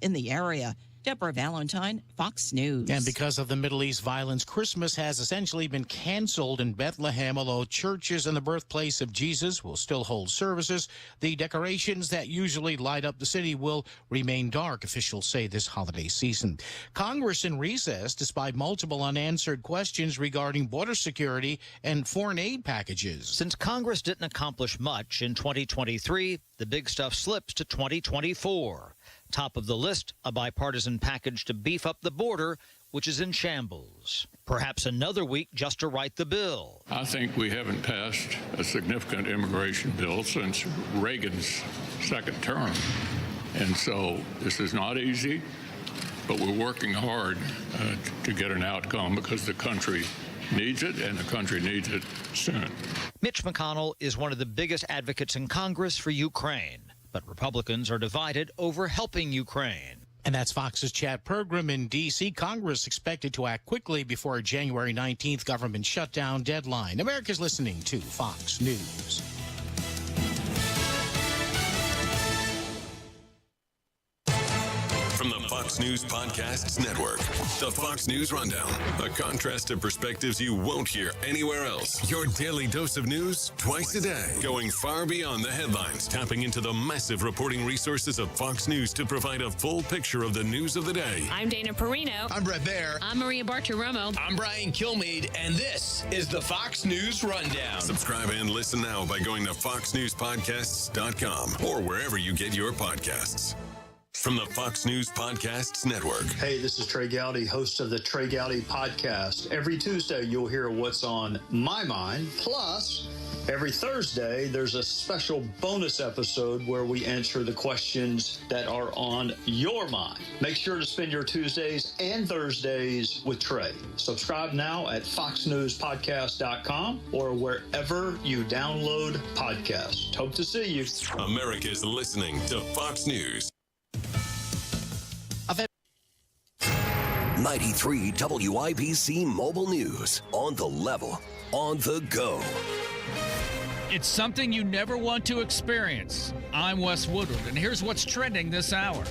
in the area. Deborah Valentine, Fox News. And because of the Middle East violence, Christmas has essentially been canceled in Bethlehem, although churches and the birthplace of Jesus will still hold services. The decorations that usually light up the city will remain dark, officials say, this holiday season. Congress in recess, despite multiple unanswered questions regarding border security and foreign aid packages. Since Congress didn't accomplish much in 2023, the big stuff slips to 2024. Top of the list, a bipartisan package to beef up the border, which is in shambles. Perhaps another week just to write the bill. I think we haven't passed a significant immigration bill since Reagan's second term. And so this is not easy, but we're working hard to get an outcome because the country needs it, and the country needs it soon. Mitch McConnell is one of the biggest advocates in Congress for Ukraine. But Republicans are divided over helping Ukraine. And that's Fox's chat program in D.C. Congress expected to act quickly before a January 19th government shutdown deadline. America's listening to Fox News. From the Fox News Podcasts Network, the Fox News Rundown, a contrast of perspectives you won't hear anywhere else. Your daily dose of news twice a day, going far beyond the headlines, tapping into the massive reporting resources of Fox News to provide a full picture of the news of the day. I'm Dana Perino. I'm Brett Baer. I'm Maria Bartiromo. I'm Brian Kilmeade, and this is the Fox News Rundown. Subscribe and listen now by going to foxnewspodcasts.com or wherever you get your podcasts. From the Fox News Podcasts Network. Hey, this is Trey Gowdy, host of the Trey Gowdy Podcast. Every Tuesday, you'll hear what's on my mind. Plus, every Thursday, there's a special bonus episode where we answer the questions that are on your mind. Make sure to spend your Tuesdays and Thursdays with Trey. Subscribe now at foxnewspodcast.com or wherever you download podcasts. Hope to see you. America's listening to Fox News. 93 WIBC Mobile News. On the level, on the go. It's something you never want to experience. I'm Wes Woodward, and here's what's trending this hour.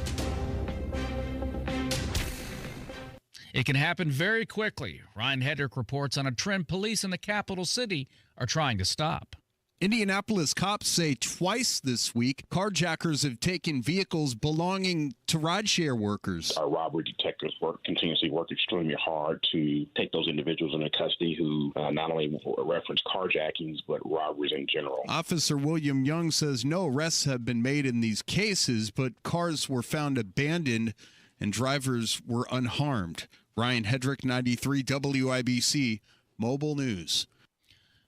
It can happen very quickly. Ryan Hedrick reports on a trend police in the capital city are trying to stop. Indianapolis cops say twice this week, carjackers have taken vehicles belonging to rideshare workers. Our robbery detectives continuously work extremely hard to take those individuals into custody who not only reference carjackings, but robberies in general. Officer William Young says no arrests have been made in these cases, but cars were found abandoned and drivers were unharmed. Ryan Hedrick, 93 WIBC Mobile News.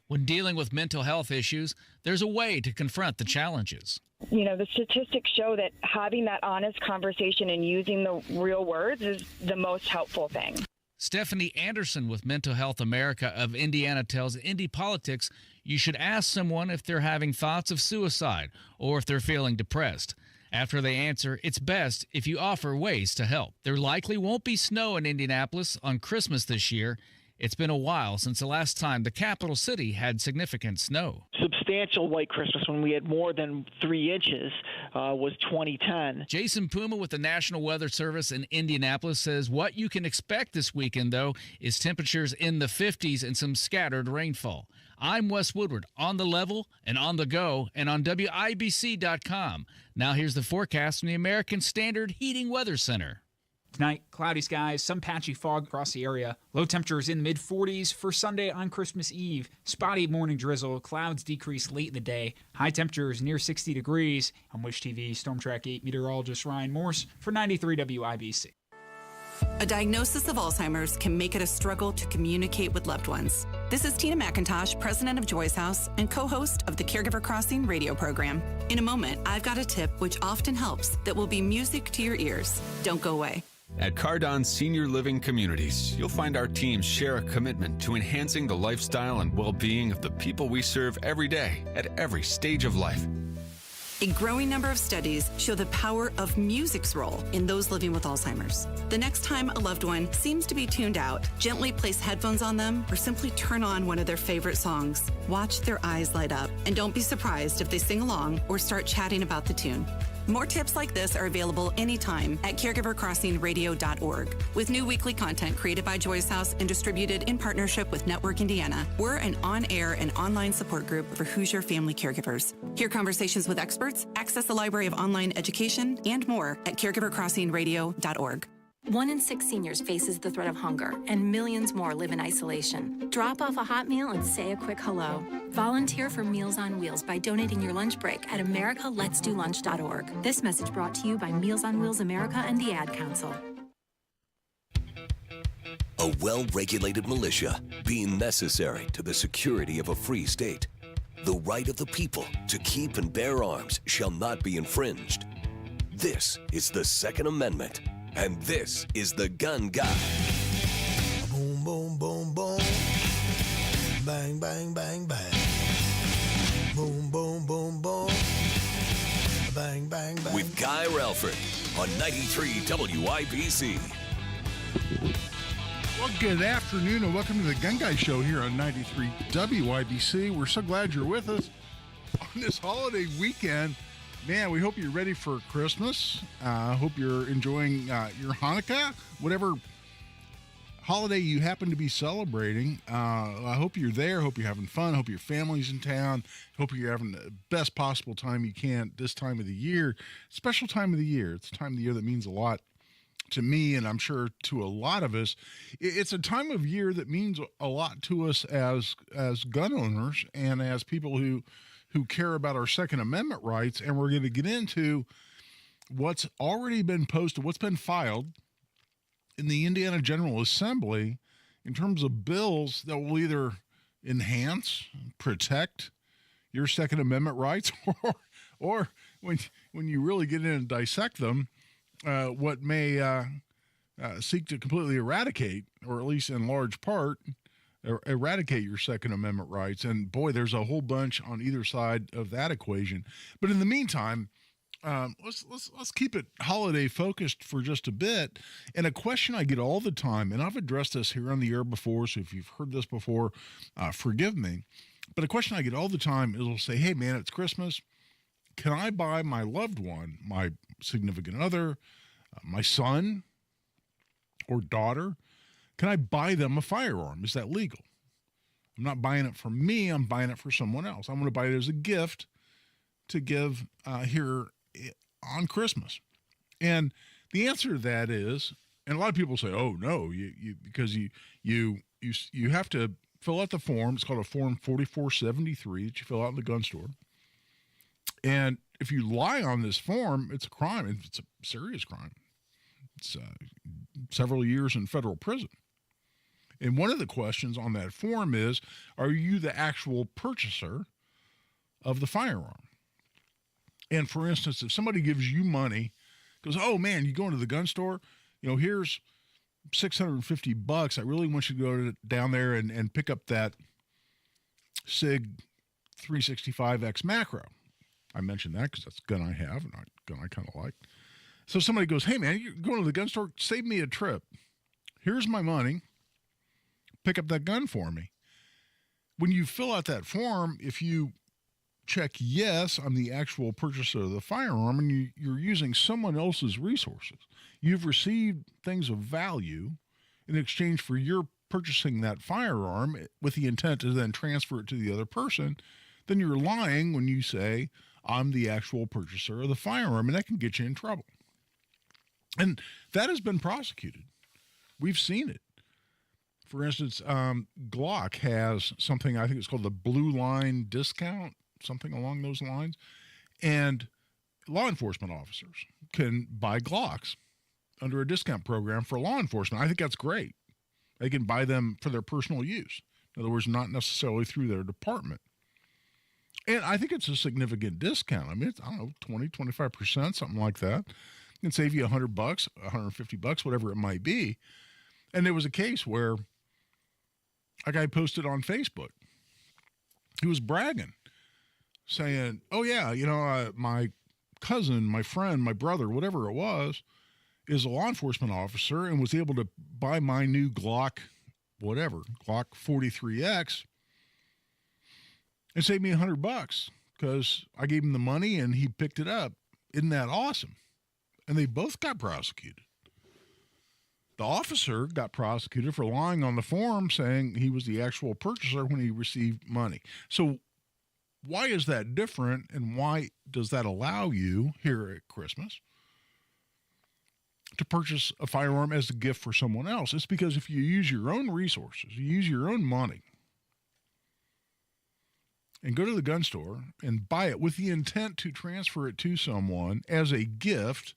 When dealing with mental health issues, there's a way to confront the challenges. You know, the statistics show that having that honest conversation and using the real words is the most helpful thing. Stephanie Anderson with Mental Health America of Indiana tells Indy Politics you should ask someone if they're having thoughts of suicide or if they're feeling depressed. After they answer, it's best if you offer ways to help. There likely won't be snow in Indianapolis on Christmas this year. It's been a while since the last time the capital city had significant snow. Substantial white Christmas when we had more than 3 inches was 2010. Jason Puma with the National Weather Service in Indianapolis says what you can expect this weekend, though, is temperatures in the 50s and some scattered rainfall. I'm Wes Woodward, on the level and on the go and on WIBC.com. Now here's the forecast from the American Standard Heating Weather Center. Tonight, cloudy skies, some patchy fog across the area. Low temperatures in the mid-40s for Sunday on Christmas Eve. Spotty morning drizzle. Clouds decrease late in the day. High temperatures near 60 degrees. I'm Wish TV Storm Track 8 meteorologist Ryan Morse for 93 WIBC. A diagnosis of Alzheimer's can make it a struggle to communicate with loved ones. This is Tina McIntosh, president of Joy's House and co-host of the Caregiver Crossing radio program. In a moment, I've got a tip which often helps that will be music to your ears. Don't go away. At Cardon Senior Living Communities, you'll find our teams share a commitment to enhancing the lifestyle and well-being of the people we serve every day at every stage of life. A growing number of studies show the power of music's role in those living with Alzheimer's. The next time a loved one seems to be tuned out, gently place headphones on them or simply turn on one of their favorite songs. Watch their eyes light up and don't be surprised if they sing along or start chatting about the tune. More tips like this are available anytime at caregivercrossingradio.org. With new weekly content created by Joyce House and distributed in partnership with Network Indiana, we're an on-air and online support group for Hoosier family caregivers. Hear conversations with experts, access a library of online education, and more at caregivercrossingradio.org. 1 in 6 seniors faces the threat of hunger, and millions more live in isolation. Drop off a hot meal and say a quick hello. Volunteer for Meals on Wheels by donating your lunch break at americaletsdolunch.org. This message brought to you by Meals on Wheels America and the Ad Council. A well-regulated militia being necessary to the security of a free state. The right of the people to keep and bear arms shall not be infringed. This is the Second Amendment. And this is the Gun Guy. Boom, boom, boom, boom. Bang, bang, bang, bang. Boom, boom, boom, boom. Bang, bang, bang. With Guy Relford on 93 WIBC. Well, good afternoon and welcome to the Gun Guy Show here on 93 WIBC. We're so glad you're with us on this holiday weekend. Man, we hope you're ready for Christmas. Hope you're enjoying your Hanukkah, whatever holiday you happen to be celebrating. I hope you're there. Hope you're having fun. Hope your family's in town. Hope you're having the best possible time you can this time of the year. Special time of the year. It's a time of the year that means a lot to me, and I'm sure to a lot of us. It's a time of year that means a lot to us as gun owners and as people who care about our Second Amendment rights, and we're going to get into what's already been posted, what's been filed in the Indiana General Assembly in terms of bills that will either enhance, protect your Second Amendment rights, or when you really get in and dissect them, what may seek to completely eradicate, or at least in large part, eradicate your Second Amendment rights. And boy, there's a whole bunch on either side of that equation. But in the meantime, let's keep it holiday focused for just a bit. And a question I get all the time, and I've addressed this here on the air before, so if you've heard this before, forgive me. But a question I get all the time is, they'll say, hey man, it's Christmas. Can I buy my loved one, my significant other, my son or daughter, can I buy them a firearm? Is that legal? I'm not buying it for me. I'm buying it for someone else. I'm going to buy it as a gift to give here on Christmas. And the answer to that is, and a lot of people say, oh, no, because you have to fill out the form. It's called a Form 4473 that you fill out in the gun store. And if you lie on this form, it's a crime. It's a serious crime. It's several years in federal prison. And one of the questions on that form is, are you the actual purchaser of the firearm? And for instance, if somebody gives you money, goes, oh man, you go into the gun store, here's $650. I really want you to go down there and pick up that SIG 365X macro. I mentioned that because that's a gun I have and a gun I kind of like. So somebody goes, hey man, you're going to the gun store, save me a trip. Here's my money. Pick up that gun for me. When you fill out that form, if you check yes, I'm the actual purchaser of the firearm, and you're using someone else's resources, you've received things of value in exchange for your purchasing that firearm with the intent to then transfer it to the other person, then you're lying when you say, I'm the actual purchaser of the firearm, and that can get you in trouble. And that has been prosecuted. We've seen it. For instance, Glock has something, I think it's called the Blue Line discount, something along those lines. And law enforcement officers can buy Glocks under a discount program for law enforcement. I think that's great. They can buy them for their personal use. In other words, not necessarily through their department. And I think it's a significant discount. I mean, it's, 20, 25%, something like that. It can save you $100, $150, whatever it might be. And there was a case where a guy posted on Facebook. He was bragging, saying, oh, yeah, my cousin, my friend, my brother, whatever it was, is a law enforcement officer and was able to buy my new Glock 43X, and save me $100 because I gave him the money and he picked it up Isn't that awesome? And they both got prosecuted. The officer got prosecuted for lying on the form saying he was the actual purchaser when he received money. So why is that different, and why does that allow you here at Christmas to purchase a firearm as a gift for someone else? It's because if you use your own resources, you use your own money, and go to the gun store and buy it with the intent to transfer it to someone as a gift,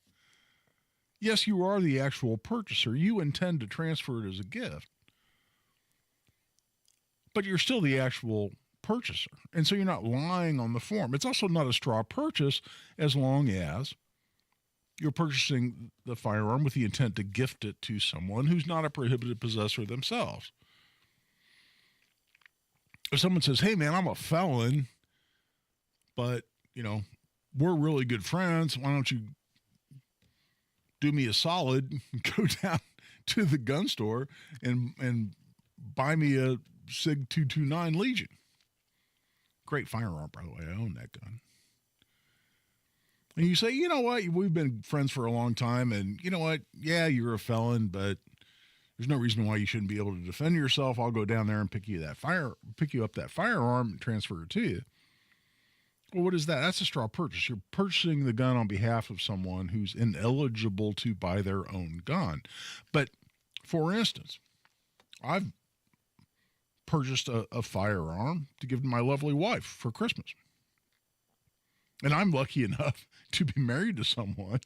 yes, you are the actual purchaser. You intend to transfer it as a gift, but you're still the actual purchaser. And so you're not lying on the form. It's also not a straw purchase as long as you're purchasing the firearm with the intent to gift it to someone who's not a prohibited possessor themselves. If someone says, hey, man, I'm a felon, but, we're really good friends. Why don't you do me a solid, go down to the gun store and buy me a SIG 229 Legion. Great firearm, by the way. I own that gun. And you say, you know what? We've been friends for a long time, and you know what? Yeah, you're a felon, but there's no reason why you shouldn't be able to defend yourself. I'll go down there and pick you up that firearm and transfer it to you. Well, what is that? That's a straw purchase. You're purchasing the gun on behalf of someone who's ineligible to buy their own gun. But for instance, I've purchased a firearm to give to my lovely wife for Christmas. And I'm lucky enough to be married to someone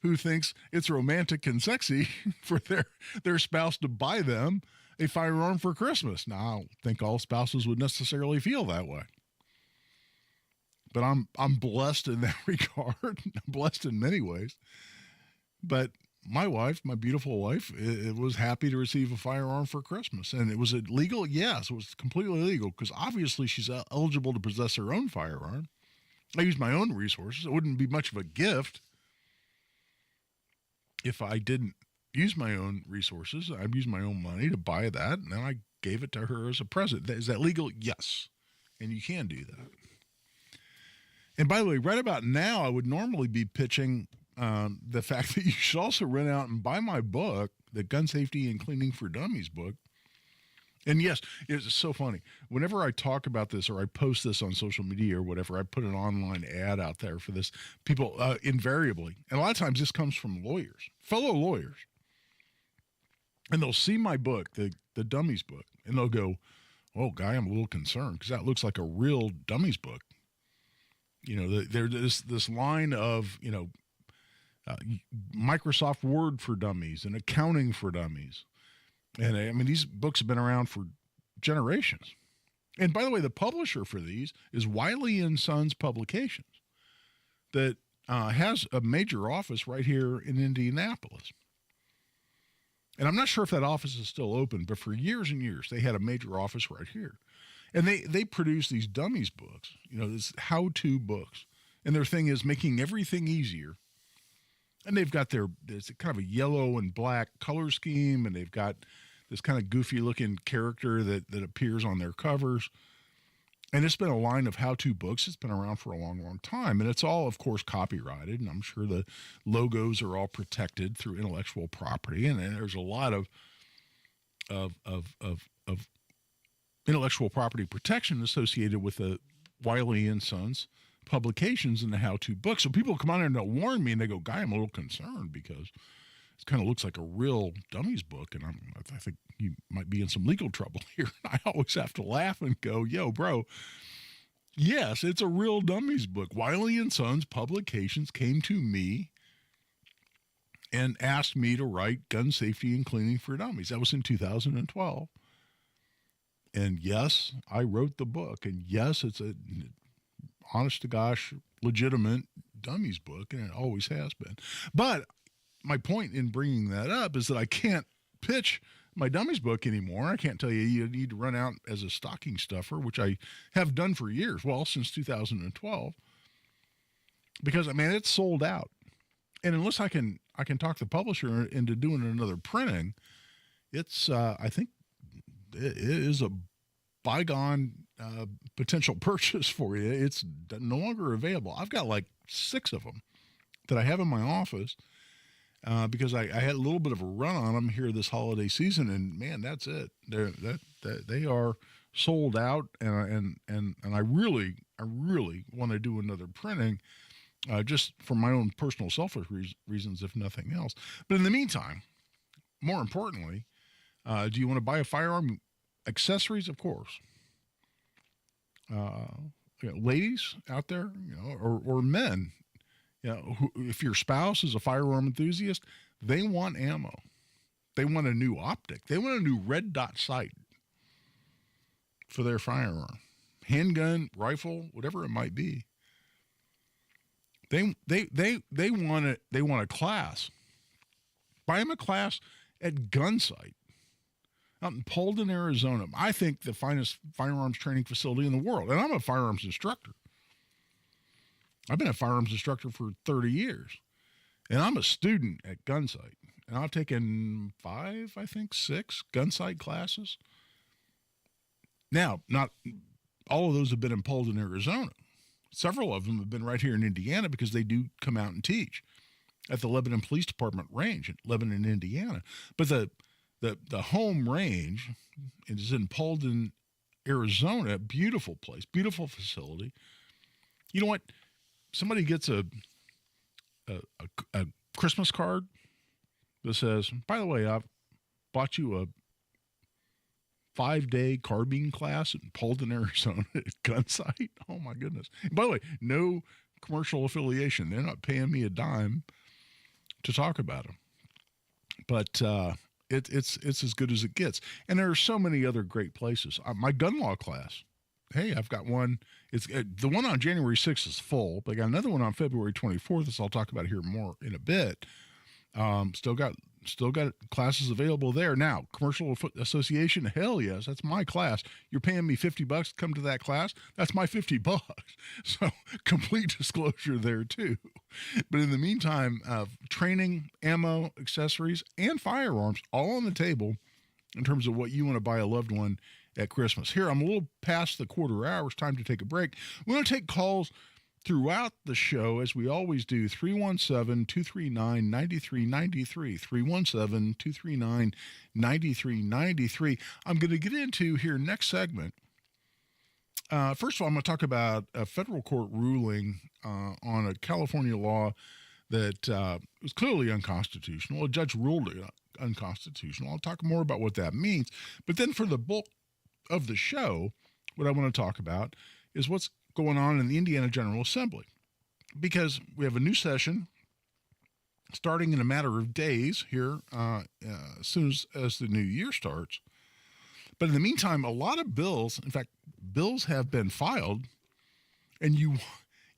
who thinks it's romantic and sexy for their spouse to buy them a firearm for Christmas. Now, I don't think all spouses would necessarily feel that way. But I'm blessed in that regard. I'm blessed in many ways. But my wife, my beautiful wife, it was happy to receive a firearm for Christmas. And was it legal? Yes, it was completely legal because obviously she's eligible to possess her own firearm. I use my own resources. It wouldn't be much of a gift if I didn't use my own resources. I'd use my own money to buy that, and then I gave it to her as a present. Is that legal? Yes. And you can do that. And by the way, right about now, I would normally be pitching the fact that you should also rent out and buy my book, the Gun Safety and Cleaning for Dummies book. And yes, it's so funny. Whenever I talk about this or I post this on social media or whatever, I put an online ad out there for this. People invariably, and a lot of times this comes from lawyers, fellow lawyers, and they'll see my book, the Dummies book, and they'll go, oh, Guy, I'm a little concerned because that looks like a real Dummies book. There's this line of, Microsoft Word for Dummies and accounting for dummies. And I mean, these books have been around for generations. And by the way, the publisher for these is Wiley & Sons Publications that has a major office right here in Indianapolis. And I'm not sure if that office is still open, but for years and years, they had a major office right here. And they produce these dummies books, this how-to books. And their thing is making everything easier. And they've got there's kind of a yellow and black color scheme, and they've got this kind of goofy-looking character that appears on their covers. And it's been a line of how-to books. It's been around for a long, long time. And it's all, of course, copyrighted. And I'm sure the logos are all protected through intellectual property. And there's a lot of intellectual property protection associated with the Wiley & Sons publications and the how-to books. So people come on there and they'll warn me, and they go, Guy, I'm a little concerned because it kind of looks like a real dummies book, and I think you might be in some legal trouble here. I always have to laugh and go, yo, bro, yes, it's a real dummies book. Wiley & Sons Publications came to me and asked me to write Gun Safety and Cleaning for Dummies. That was in 2012. And yes, I wrote the book, and yes, it's a honest to gosh, legitimate dummies book, and it always has been. But my point in bringing that up is that I can't pitch my dummies book anymore. I can't tell you need to run out as a stocking stuffer, which I have done for years, well, since 2012, because, I mean, it's sold out. And unless I can talk the publisher into doing another printing, it's, I think it is a bygone potential purchase for you. It's no longer available. I've got like 6 of them that I have in my office because I had a little bit of a run on them here this holiday season, and man, that's it. They are sold out, and I really want to do another printing, just for my own personal selfish reasons, if nothing else. But in the meantime, more importantly, do you want to buy a firearm? Accessories, of course. Ladies out there, or men, if your spouse is a firearm enthusiast, they want ammo. They want a new optic. They want a new red dot sight for their firearm, handgun, rifle, whatever it might be. They want it. They want a class. Buy them a class at Gunsight out in Paulden, Arizona. I think the finest firearms training facility in the world, and I'm a firearms instructor. I've been a firearms instructor for 30 years, and I'm a student at Gunsight, and I've taken 6 Gunsight classes. Now, not all of those have been in Paulden, Arizona. Several of them have been right here in Indiana because they do come out and teach at the Lebanon Police Department range in Lebanon, Indiana. But the home range is in Paulden, Arizona. Beautiful place, beautiful facility. You know what? Somebody gets a Christmas card that says, by the way, I've bought you a 5-day carbine class in Paulden, Arizona at Gunsight. Oh my goodness. And by the way, no commercial affiliation. They're not paying me a dime to talk about them. But it's as good as it gets. And there are so many other great places. My gun law class. Hey, I've got one. It's the one on January 6th is full, but I got another one on February 24th, as I'll talk about here more in a bit. Still got classes available there. Now, Commercial Association, hell yes, that's my class. You're paying me $50 to come to that class. That's my $50. So complete disclosure there too. But in the meantime, training, ammo, accessories, and firearms all on the table in terms of what you want to buy a loved one at Christmas. Here, I'm a little past the quarter hour. It's time to take a break. We're going to take calls throughout the show, as we always do. 317-239-9393. 317-239-9393. I'm going to get into here next segment. First of all, I'm going to talk about a federal court ruling on a California law that was clearly unconstitutional. A judge ruled it unconstitutional. I'll talk more about what that means. But then for the bulk of the show, what I want to talk about is what's going on in the Indiana General Assembly, because we have a new session starting in a matter of days here as soon as the new year starts. But in the meantime, a lot of bills, in fact, bills have been filed, and you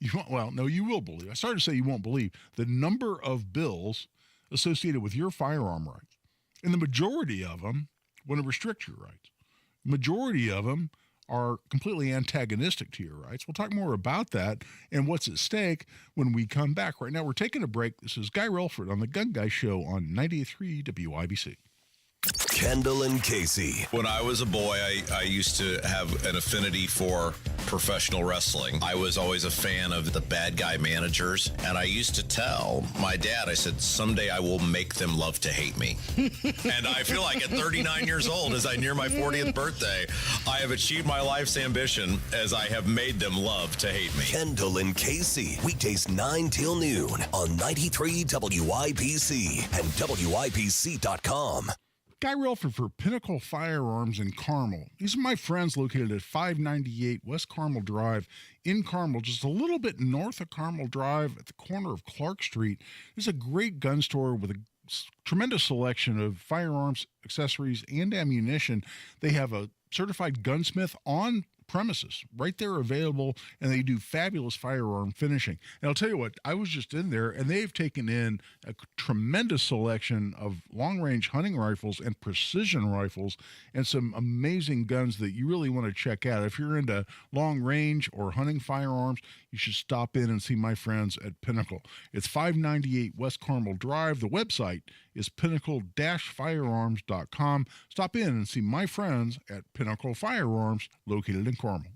will believe. I started to say you won't believe the number of bills associated with your firearm rights. And the majority of them want to restrict your rights. Majority of them are completely antagonistic to your rights. We'll talk more about that and what's at stake when we come back. Right now, we're taking a break. This is Guy Relford on the Gun Guy Show on 93 WIBC. Kendall and Casey. When I was a boy, I used to have an affinity for professional wrestling. I was always a fan of the bad guy managers, and I used to tell my dad, I said, someday I will make them love to hate me. And I feel like at 39 years old, as I near my 40th birthday, I have achieved my life's ambition as I have made them love to hate me. Kendall and Casey, weekdays 9 till noon on 93 WIBC and WIBC.com. Guy Relford for Pinnacle Firearms in Carmel. These are my friends located at 598 West Carmel Drive in Carmel, just a little bit north of Carmel Drive at the corner of Clark Street. There's a great gun store with a tremendous selection of firearms, accessories, and ammunition. They have a certified gunsmith on premises right there available, and they do fabulous firearm finishing. And I'll tell you what, I was just in there, and they've taken in a tremendous selection of long-range hunting rifles and precision rifles and some amazing guns that you really want to check out. If you're into long-range or hunting firearms, you should stop in and see my friends at Pinnacle. It's 598 West Carmel Drive. The website is pinnacle-firearms.com. Stop in and see my friends at Pinnacle Firearms located in Carmel.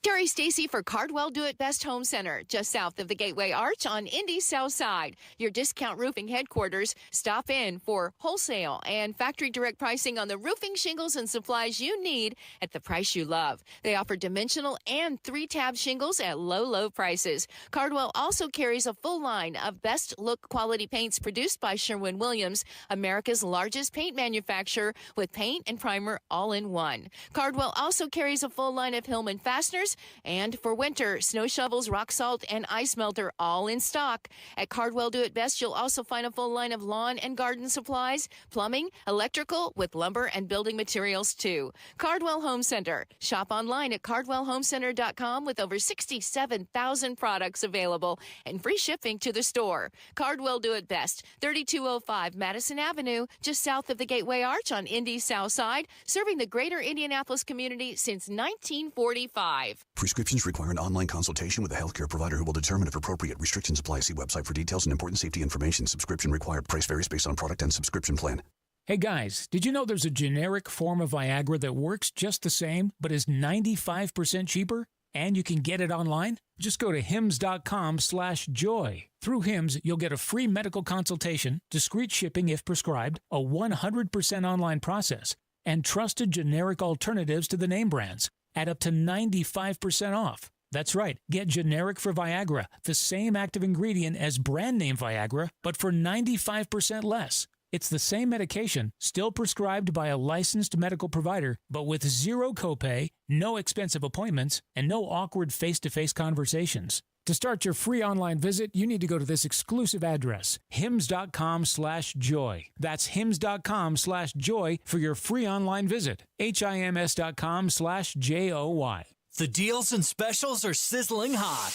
Terry Stacy for Cardwell Do It Best Home Center, just south of the Gateway Arch on Indy's South Side. Your discount roofing headquarters. Stop in for wholesale and factory direct pricing on the roofing shingles and supplies you need at the price you love. They offer dimensional and 3-tab shingles at low prices. Cardwell also carries a full line of best look quality paints produced by Sherwin-Williams, America's largest paint manufacturer, with paint and primer all in one. Cardwell also carries a full line of Hillman fasteners, and for winter, snow shovels, rock salt, and ice melter all in stock. At Cardwell Do It Best, you'll also find a full line of lawn and garden supplies, plumbing, electrical, with lumber and building materials too. Cardwell Home Center. Shop online at cardwellhomecenter.com with over 67,000 products available and free shipping to the store. Cardwell Do It Best, 3205 Madison Avenue, just south of the Gateway Arch on Indy's South Side, serving the greater Indianapolis community since 1945. Prescriptions require an online consultation with a healthcare provider who will determine if appropriate. Restrictions apply. See website for details and important safety information. Subscription required. Price varies based on product and subscription plan. Hey guys, did you know there's a generic form of Viagra that works just the same, but is 95% cheaper? And you can get it online? Just go to hims.com/joy. Through Hims, you'll get a free medical consultation, discreet shipping if prescribed, a 100% online process, and trusted generic alternatives to the name brands at up to 95% off. That's right, get generic for Viagra, the same active ingredient as brand name Viagra, but for 95% less. It's the same medication, still prescribed by a licensed medical provider, but with zero copay, no expensive appointments, and no awkward face-to-face conversations. To start your free online visit, you need to go to this exclusive address, hims.com/joy. That's hims.com/joy for your free online visit. hims.com/joy. The deals and specials are sizzling hot.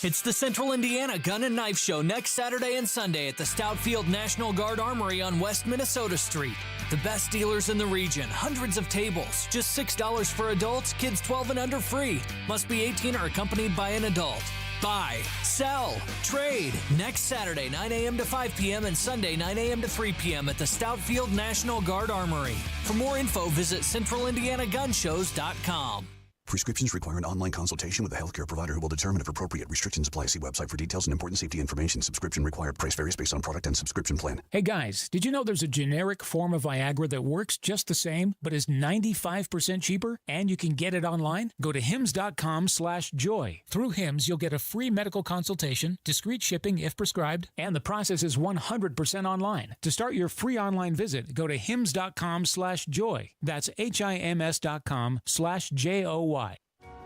It's the Central Indiana Gun and Knife Show next Saturday and Sunday at the Stoutfield National Guard Armory on West Minnesota Street. The best dealers in the region, hundreds of tables, just $6 for adults, kids 12 and under free. Must be 18 or accompanied by an adult. Buy, sell, trade. Next Saturday, 9 a.m. to 5 p.m. and Sunday, 9 a.m. to 3 p.m. at the Stoutfield National Guard Armory. For more info, visit CentralIndianaGunShows.com. Prescriptions require an online consultation with a healthcare provider who will determine if appropriate. Restrictions apply. See website for details and important safety information. Subscription required. Price varies based on product and subscription plan. Hey guys, did you know there's a generic form of Viagra that works just the same, but is 95% cheaper? And you can get it online? Go to hims.com/joy. Through Hims, you'll get a free medical consultation, discreet shipping if prescribed, and the process is 100% online. To start your free online visit, go to hims.com/joy. That's hims.com/joy.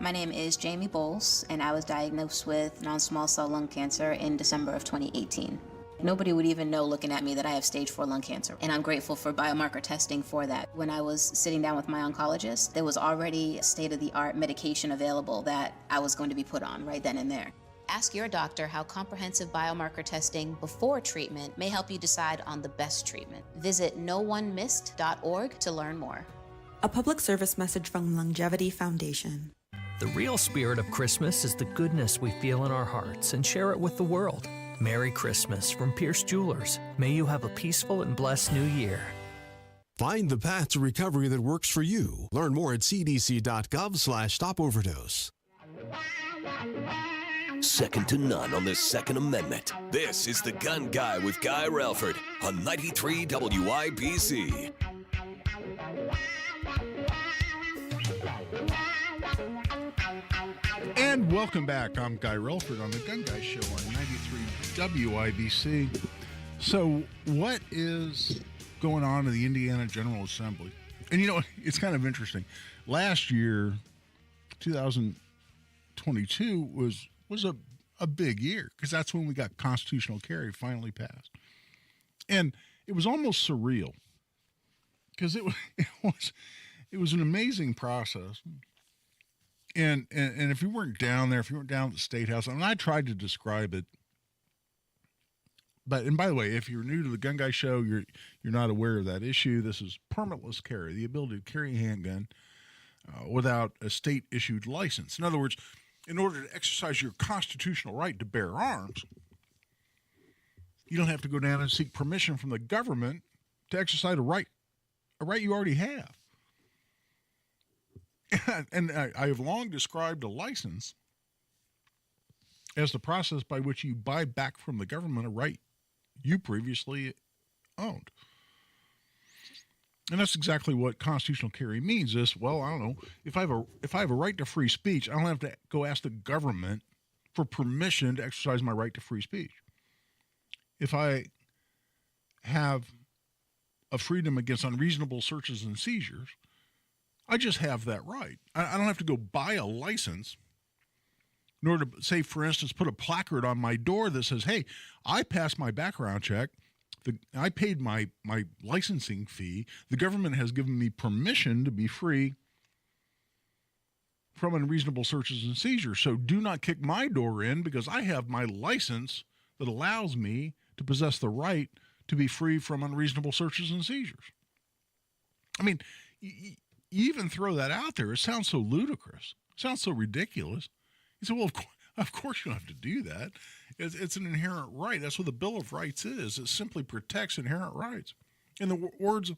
My name is Jamie Bowles, and I was diagnosed with non-small cell lung cancer in December of 2018. Nobody would even know looking at me that I have stage 4 lung cancer, and I'm grateful for biomarker testing for that. When I was sitting down with my oncologist, there was already state-of-the-art medication available that I was going to be put on right then and there. Ask your doctor how comprehensive biomarker testing before treatment may help you decide on the best treatment. Visit noonemissed.org to learn more. A public service message from Longevity Foundation. The real spirit of Christmas is the goodness we feel in our hearts and share it with the world. Merry Christmas from Pierce Jewelers. May you have a peaceful and blessed new year. Find the path to recovery that works for you. Learn more at cdc.gov/stopoverdose. Second to none on the Second Amendment. This is The Gun Guy with Guy Relford on 93 WIBC. And welcome back. I'm Guy Relford on the Gun Guy Show on 93 WIBC. So what is going on in the Indiana General Assembly? And you know, it's kind of interesting. Last year, 2022 was a big year because that's when we got constitutional carry finally passed. And it was almost surreal because it was an amazing process. And if you weren't down there, if you weren't down at the State House, and I tried to describe it, and by the way, if you're new to the Gun Guy Show, you're not aware of that issue. This is permitless carry, the ability to carry a handgun without a state-issued license. In other words, in order to exercise your constitutional right to bear arms, you don't have to go down and seek permission from the government to exercise a right you already have. And I have long described a license as the process by which you buy back from the government a right you previously owned. And that's exactly what constitutional carry means. Is, well, I don't know, if I have a right to free speech, I don't have to go ask the government for permission to exercise my right to free speech. If I have a freedom against unreasonable searches and seizures, I just have that right. I don't have to go buy a license in order to, say, for instance, put a placard on my door that says, hey, I passed my background check. I paid my licensing fee. The government has given me permission to be free from unreasonable searches and seizures. So do not kick my door in because I have my license that allows me to possess the right to be free from unreasonable searches and seizures. I mean, you even throw that out there, it sounds so ludicrous. It sounds so ridiculous. You say, well, of course you don't have to do that. It's an inherent right. That's what the Bill of Rights is. It simply protects inherent rights. In the words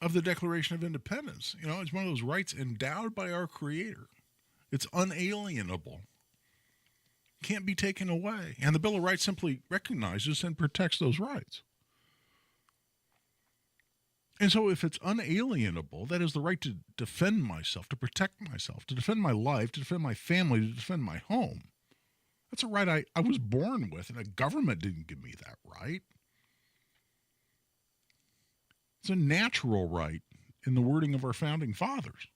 of the Declaration of Independence, it's one of those rights endowed by our Creator. It's unalienable. Can't be taken away. And the Bill of Rights simply recognizes and protects those rights. And so if it's unalienable, that is the right to defend myself, to protect myself, to defend my life, to defend my family, to defend my home. That's a right I was born with, and the government didn't give me that right. It's a natural right in the wording of our founding fathers.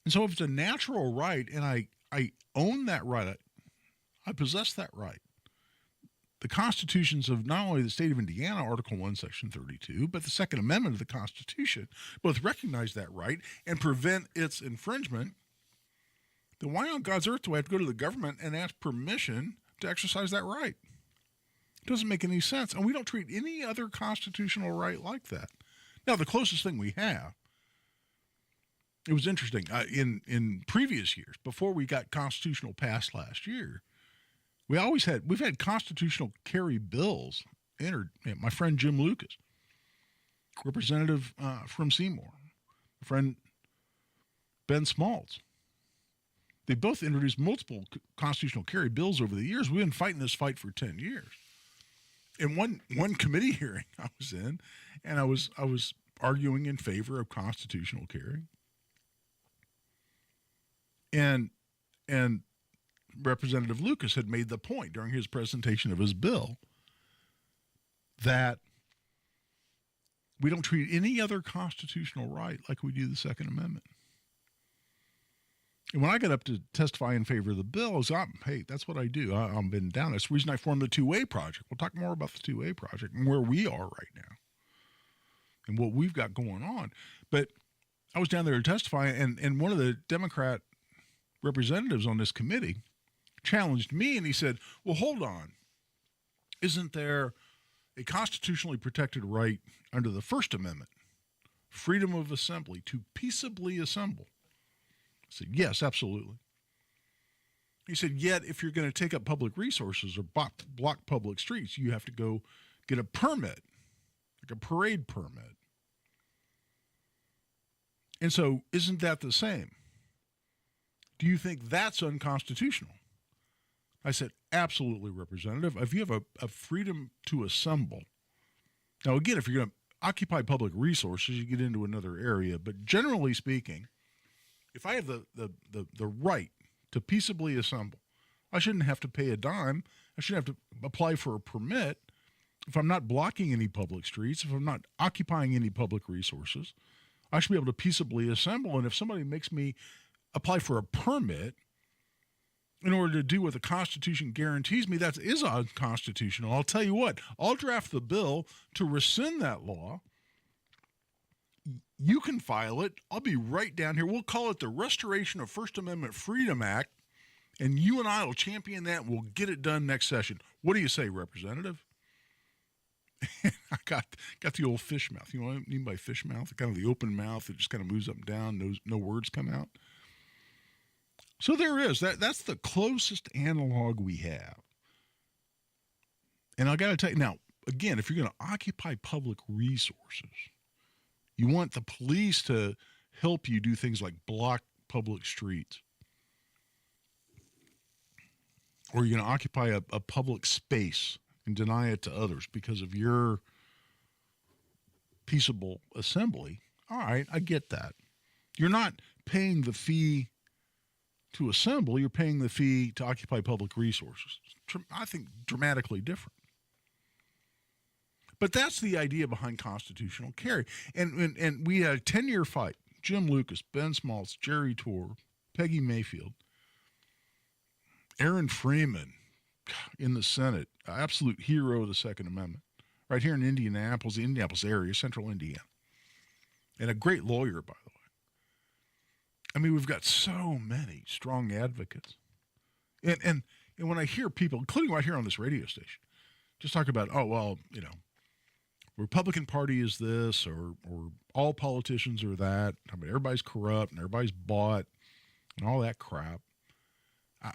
And so if it's a natural right and I own that right, I possess that right. The constitutions of not only the state of Indiana, Article 1, Section 32, but the Second Amendment of the Constitution both recognize that right and prevent its infringement. Then why on God's earth do I have to go to the government and ask permission to exercise that right? It doesn't make any sense. And we don't treat any other constitutional right like that. Now, the closest thing we have, it was interesting, in previous years, before we got constitutional passed last year, we've had constitutional carry bills entered. My friend Jim Lucas, representative from Seymour, my friend Ben Smaltz, they both introduced multiple constitutional carry bills over the years. We've been fighting this fight for 10 years. In one committee hearing I was in, and I was arguing in favor of constitutional carry, and Representative Lucas had made the point during his presentation of his bill that we don't treat any other constitutional right like we do the Second Amendment. And when I got up to testify in favor of the bill, hey, that's what I do. I've been down. That's the reason I formed the 2A project. We'll talk more about the 2A project and where we are right now and what we've got going on. But I was down there to testify, and one of the Democrat representatives on this committee challenged me, and he said, well, hold on. Isn't there a constitutionally protected right under the First Amendment, freedom of assembly, to peaceably assemble? I said, yes, absolutely. He said, yet if you're going to take up public resources or block public streets, you have to go get a permit, like a parade permit. And so isn't that the same? Do you think that's unconstitutional? I said, absolutely, Representative. If you have a freedom to assemble. Now, again, if you're going to occupy public resources, you get into another area. But generally speaking, if I have the right to peaceably assemble, I shouldn't have to pay a dime. I shouldn't have to apply for a permit if I'm not blocking any public streets, if I'm not occupying any public resources. I should be able to peaceably assemble. And if somebody makes me apply for a permit in order to do what the Constitution guarantees me, that is unconstitutional. I'll tell you what, I'll draft the bill to rescind that law. You can file it. I'll be right down here. We'll call it the Restoration of First Amendment Freedom Act, and you and I will champion that, and we'll get it done next session. What do you say, Representative? I got the old fish mouth. You know what I mean by fish mouth? Kind of the open mouth that just kind of moves up and down, no words come out. So there is. That's the closest analog we have. And I got to tell you, now, again, if you're going to occupy public resources, You want the police to help you do things like block public streets. Or you're going to occupy a public space and deny it to others because of your peaceable assembly. All right, I get that. You're not paying the fee to assemble, you're paying the fee to occupy public resources. I think dramatically different. But that's the idea behind constitutional carry. And we had a 10-year fight. Jim Lucas, Ben Smaltz, Jerry Torr, Peggy Mayfield, Aaron Freeman in the Senate, absolute hero of the Second Amendment, right here in Indianapolis, the Indianapolis area, central Indiana. And a great lawyer, by the way. I mean, we've got so many strong advocates. And when I hear people, including right here on this radio station, just talk about, oh, well, you know, Republican Party is this, or all politicians are that. I mean, everybody's corrupt and everybody's bought and all that crap.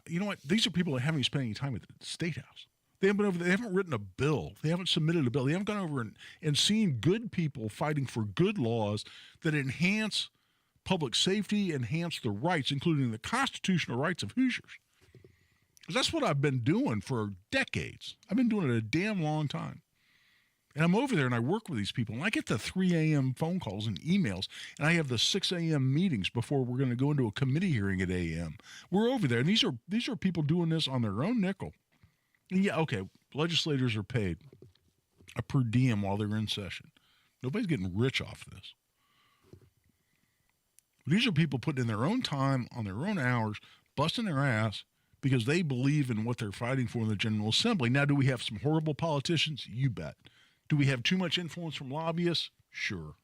You know what? These are people that haven't even spent any time at the State House. They haven't been over there. They haven't written a bill. They haven't submitted a bill. They haven't gone over and seen good people fighting for good laws that enhance public safety, enhance the rights, including the constitutional rights of Hoosiers. Because that's what I've been doing for decades. I've been doing it a damn long time. And I'm over there and I work with these people. And I get the 3 a.m. phone calls and emails. And I have the 6 a.m. meetings before we're going to go into a committee hearing at a.m. We're over there. And these are people doing this on their own nickel. And yeah, okay, legislators are paid a per diem while they're in session. Nobody's getting rich off this. These are people putting in their own time, on their own hours, busting their ass because they believe in what they're fighting for in the General Assembly. Now, do we have some horrible politicians? You bet. Do we have too much influence from lobbyists? Sure.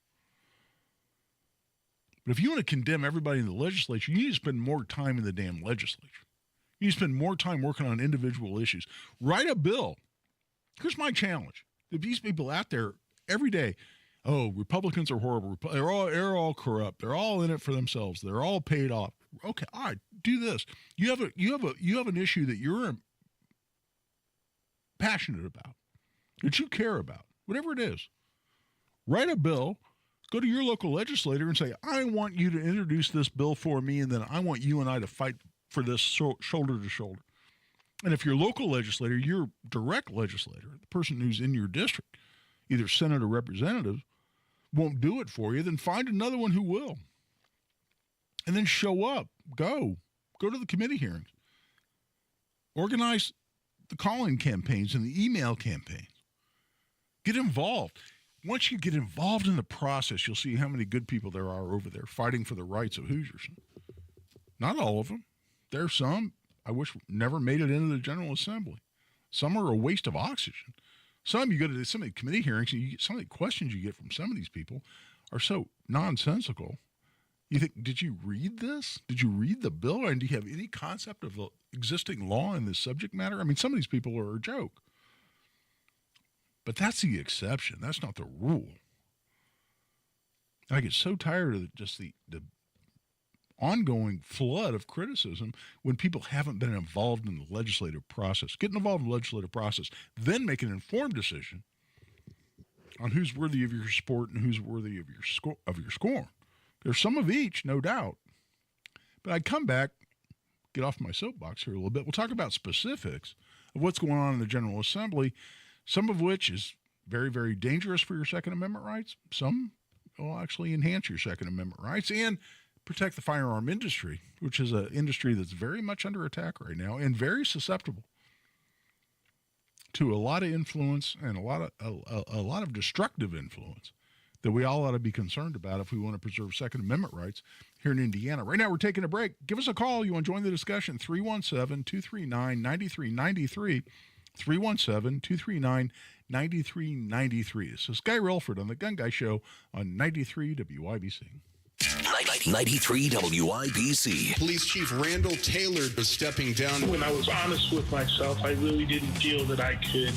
But if you want to condemn everybody in the legislature, you need to spend more time in the damn legislature. You need to spend more time working on individual issues. Write a bill. Here's my challenge. If these people out there every day, oh, Republicans are horrible. They're all corrupt. They're all in it for themselves. They're all paid off. Okay, all right, do this. You have an issue that you're passionate about, that you care about, whatever it is. Write a bill. Go to your local legislator and say, I want you to introduce this bill for me, and then I want you and I to fight for this shoulder to shoulder. And if your local legislator, your direct legislator, the person who's in your district, either Senate or representative, won't do it for you, then find another one who will. And then show up. Go to the committee hearings. Organize the call-in campaigns and the email campaigns. Get involved. Once you get involved in the process, you'll see how many good people there are over there fighting for the rights of Hoosiers. Not all of them. There's some I wish never made it into the General Assembly. Some are a waste of oxygen. Some, you go to some of the committee hearings, and you get some of the questions you get from some of these people are so nonsensical. You think, did you read this? Did you read the bill? And do you have any concept of the existing law in this subject matter? I mean, some of these people are a joke. But that's the exception. That's not the rule. I get so tired of just the ongoing flood of criticism when people haven't been involved in the legislative process. Get involved in the legislative process, then make an informed decision on who's worthy of your support and who's worthy of your scorn. There's some of each, no doubt. But I'd come back, get off my soapbox here a little bit. We'll talk about specifics of what's going on in the General Assembly, some of which is very, very dangerous for your Second Amendment rights. Some will actually enhance your Second Amendment rights and protect the firearm industry, which is an industry that's very much under attack right now and very susceptible to a lot of influence and a lot of destructive influence that we all ought to be concerned about if we want to preserve Second Amendment rights here in Indiana. Right now, we're taking a break. Give us a call. You want to join the discussion, 317-239-9393, 317-239-9393. This is Guy Relford on The Gun Guy Show on 93 WIBC. 93 WIBC. Police Chief Randall Taylor was stepping down. When I was honest with myself, I really didn't feel that I could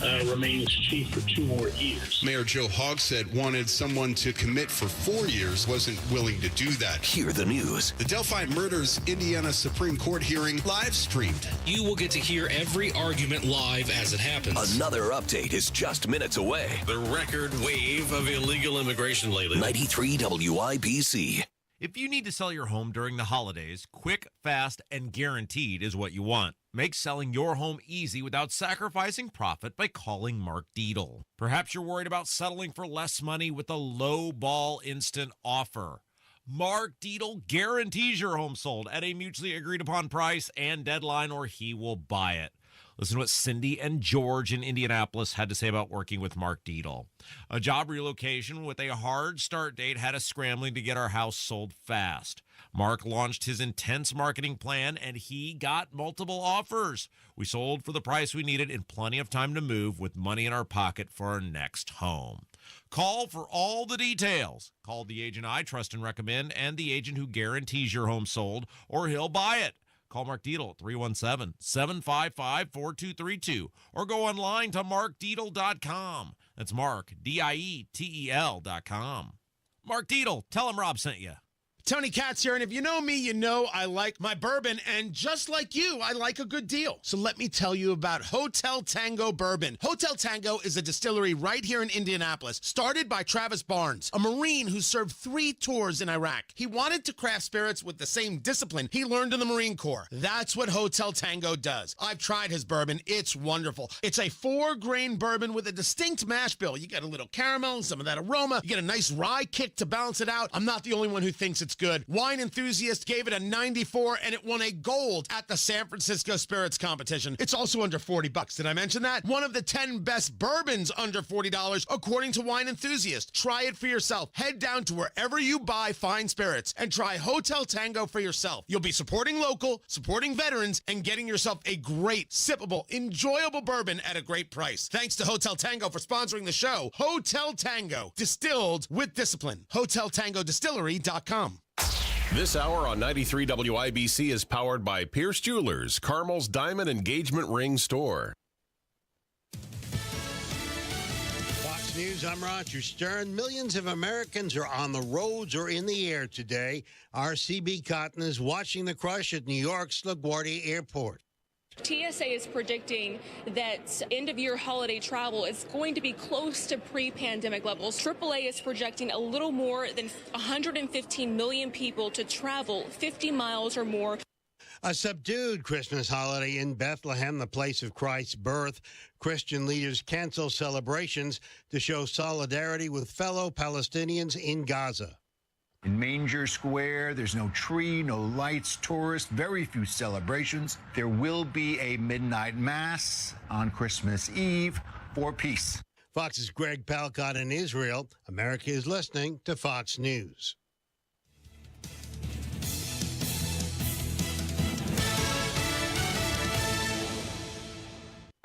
remains chief for 2 more years. Mayor Joe Hogsett wanted someone to commit for 4 years, wasn't willing to do that. Hear the news. The Delphi Murders Indiana Supreme Court hearing live streamed. You will get to hear every argument live as it happens. Another update is just minutes away. The record wave of illegal immigration lately. 93 WIBC. If you need to sell your home during the holidays, quick, fast, and guaranteed is what you want. Make selling your home easy without sacrificing profit by calling Mark Deedle. Perhaps you're worried about settling for less money with a low ball instant offer. Mark Deedle guarantees your home sold at a mutually agreed upon price and deadline, or he will buy it. Listen to what Cindy and George in Indianapolis had to say about working with Mark Deedle. A job relocation with a hard start date had us scrambling to get our house sold fast. Mark launched his intense marketing plan, and he got multiple offers. We sold for the price we needed in plenty of time to move with money in our pocket for our next home. Call for all the details. Call the agent I trust and recommend and the agent who guarantees your home sold, or he'll buy it. Call Mark Deedle at 317-755-4232 or go online to markdeedle.com. That's Mark, DIETEL.com. Mark Deedle, tell him Rob sent you. Tony Katz here, and if you know me, you know I like my bourbon, and just like you, I like a good deal. So let me tell you about Hotel Tango Bourbon. Hotel Tango is a distillery right here in Indianapolis, started by Travis Barnes, a Marine who served 3 tours in Iraq. He wanted to craft spirits with the same discipline he learned in the Marine Corps. That's what Hotel Tango does. I've tried his bourbon. It's wonderful. It's a 4-grain bourbon with a distinct mash bill. You get a little caramel and some of that aroma. You get a nice rye kick to balance it out. I'm not the only one who thinks it's good. Wine Enthusiast gave it a 94, and it won a gold at the San Francisco Spirits Competition. It's also under $40. Did I mention that? One of the 10 best bourbons under $40, according to Wine Enthusiast. Try it for yourself. Head down to wherever you buy fine spirits and try Hotel Tango for yourself. You'll be supporting local, supporting veterans, and getting yourself a great, sippable, enjoyable bourbon at a great price. Thanks to Hotel Tango for sponsoring the show. Hotel Tango, distilled with discipline. HotelTangoDistillery.com. This hour on 93 WIBC is powered by Pierce Jewelers, Carmel's Diamond Engagement Ring Store. Fox News, I'm Roger Stern. Millions of Americans are on the roads or in the air today. Our CB Cotton is watching the crush at New York's LaGuardia Airport. TSA is predicting that end-of-year holiday travel is going to be close to pre-pandemic levels. AAA is projecting a little more than 115 million people to travel 50 miles or more. A subdued Christmas holiday in Bethlehem, the place of Christ's birth. Christian leaders cancel celebrations to show solidarity with fellow Palestinians in Gaza. In Manger Square, there's no tree, no lights, tourists, very few celebrations. There will be a midnight mass on Christmas Eve for peace. Fox's Greg Palcott in Israel. America is listening to Fox News.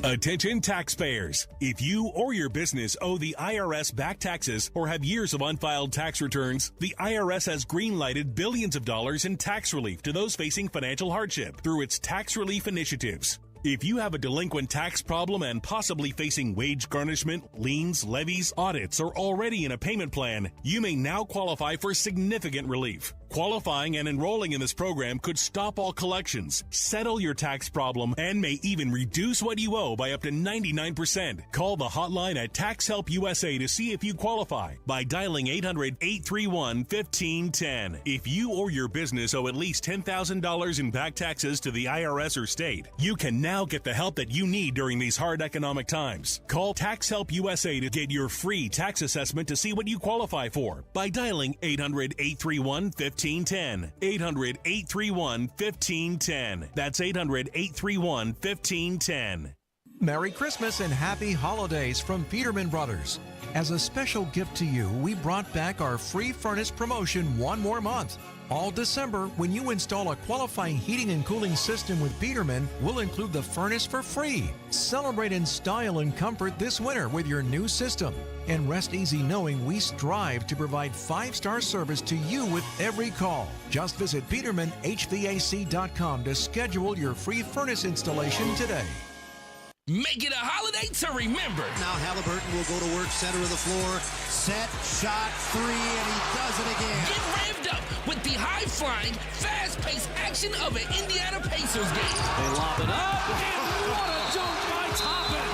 Attention taxpayers. If you or your business owe the IRS back taxes or have years of unfiled tax returns, the IRS has green-lighted billions of dollars in tax relief to those facing financial hardship through its tax relief initiatives. If you have a delinquent tax problem and possibly facing wage garnishment, liens, levies, audits, or already in a payment plan, you may now qualify for significant relief. Qualifying and enrolling in this program could stop all collections, settle your tax problem, and may even reduce what you owe by up to 99%. Call the hotline at Tax Help USA to see if you qualify by dialing 800-831-1510. If you or your business owe at least $10,000 in back taxes to the IRS or state, you can now get the help that you need during these hard economic times. Call Tax Help USA to get your free tax assessment to see what you qualify for by dialing 800-831-1510. 800-831-1510. That's 800-831-1510. Merry Christmas and Happy Holidays from Peterman Brothers. As a special gift to you, we brought back our free furnace promotion one more month. All December, when you install a qualifying heating and cooling system with Peterman, we'll include the furnace for free. Celebrate in style and comfort this winter with your new system. And rest easy knowing we strive to provide 5-star service to you with every call. Just visit PetermanHVAC.com to schedule your free furnace installation today. Make it a holiday to remember. Now Halliburton will go to work, center of the floor, set, shot, three, and he does it again. Get revved up with the high-flying, fast-paced action of an Indiana Pacers game. They lob it up. And what a jump by Toppin.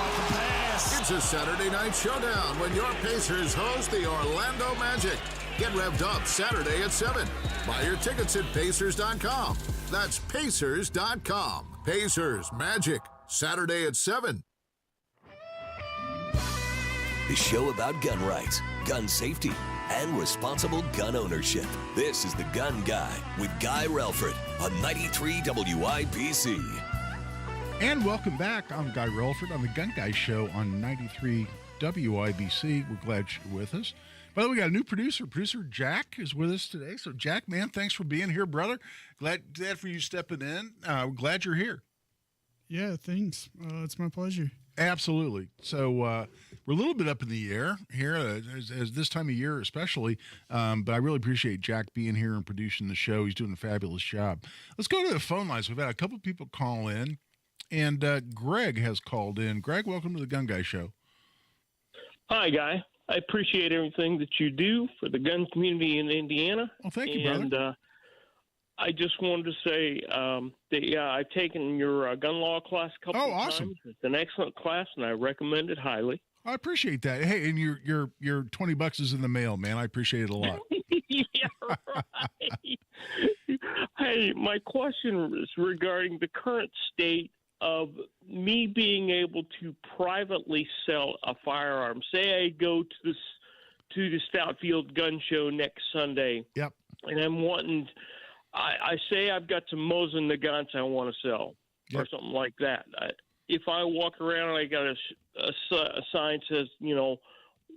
It's a Saturday night showdown when your Pacers host the Orlando Magic. Get revved up Saturday at 7. Buy your tickets at Pacers.com. That's Pacers.com. Pacers Magic, Saturday at 7. The show about gun rights, gun safety, and responsible gun ownership. This is The Gun Guy with Guy Relford on 93 WIBC. And welcome back. I'm Guy Relford on The Gun Guy Show on 93 WIBC. We're glad you're with us. By the way, we got a new producer. Producer Jack is with us today. So, Jack, man, thanks for being here, brother. Glad for you stepping in. We're glad you're here. Yeah, thanks. It's my pleasure. Absolutely. So we're a little bit up in the air here, as this time of year especially, but I really appreciate Jack being here and producing the show. He's doing a fabulous job. Let's go to the phone lines. We've had a couple people call in, and Greg has called in. Greg, welcome to the Gun Guy Show. Hi, Guy. I appreciate everything that you do for the gun community in Indiana. Well, thank you, brother. And I just wanted to say that, I've taken your gun law class a couple of awesome. times. It's an excellent class, and I recommend it highly. I appreciate that. Hey, and your $20 is in the mail, man. I appreciate it a lot. Yeah, right. Hey, my question is regarding the current state of me being able to privately sell a firearm. Say I go to the Stoutfield Gun Show next Sunday. Yep. And I'm wanting. I say I've got some Mosin Nagants I want to sell, or something like that. If I walk around and I got a sign says,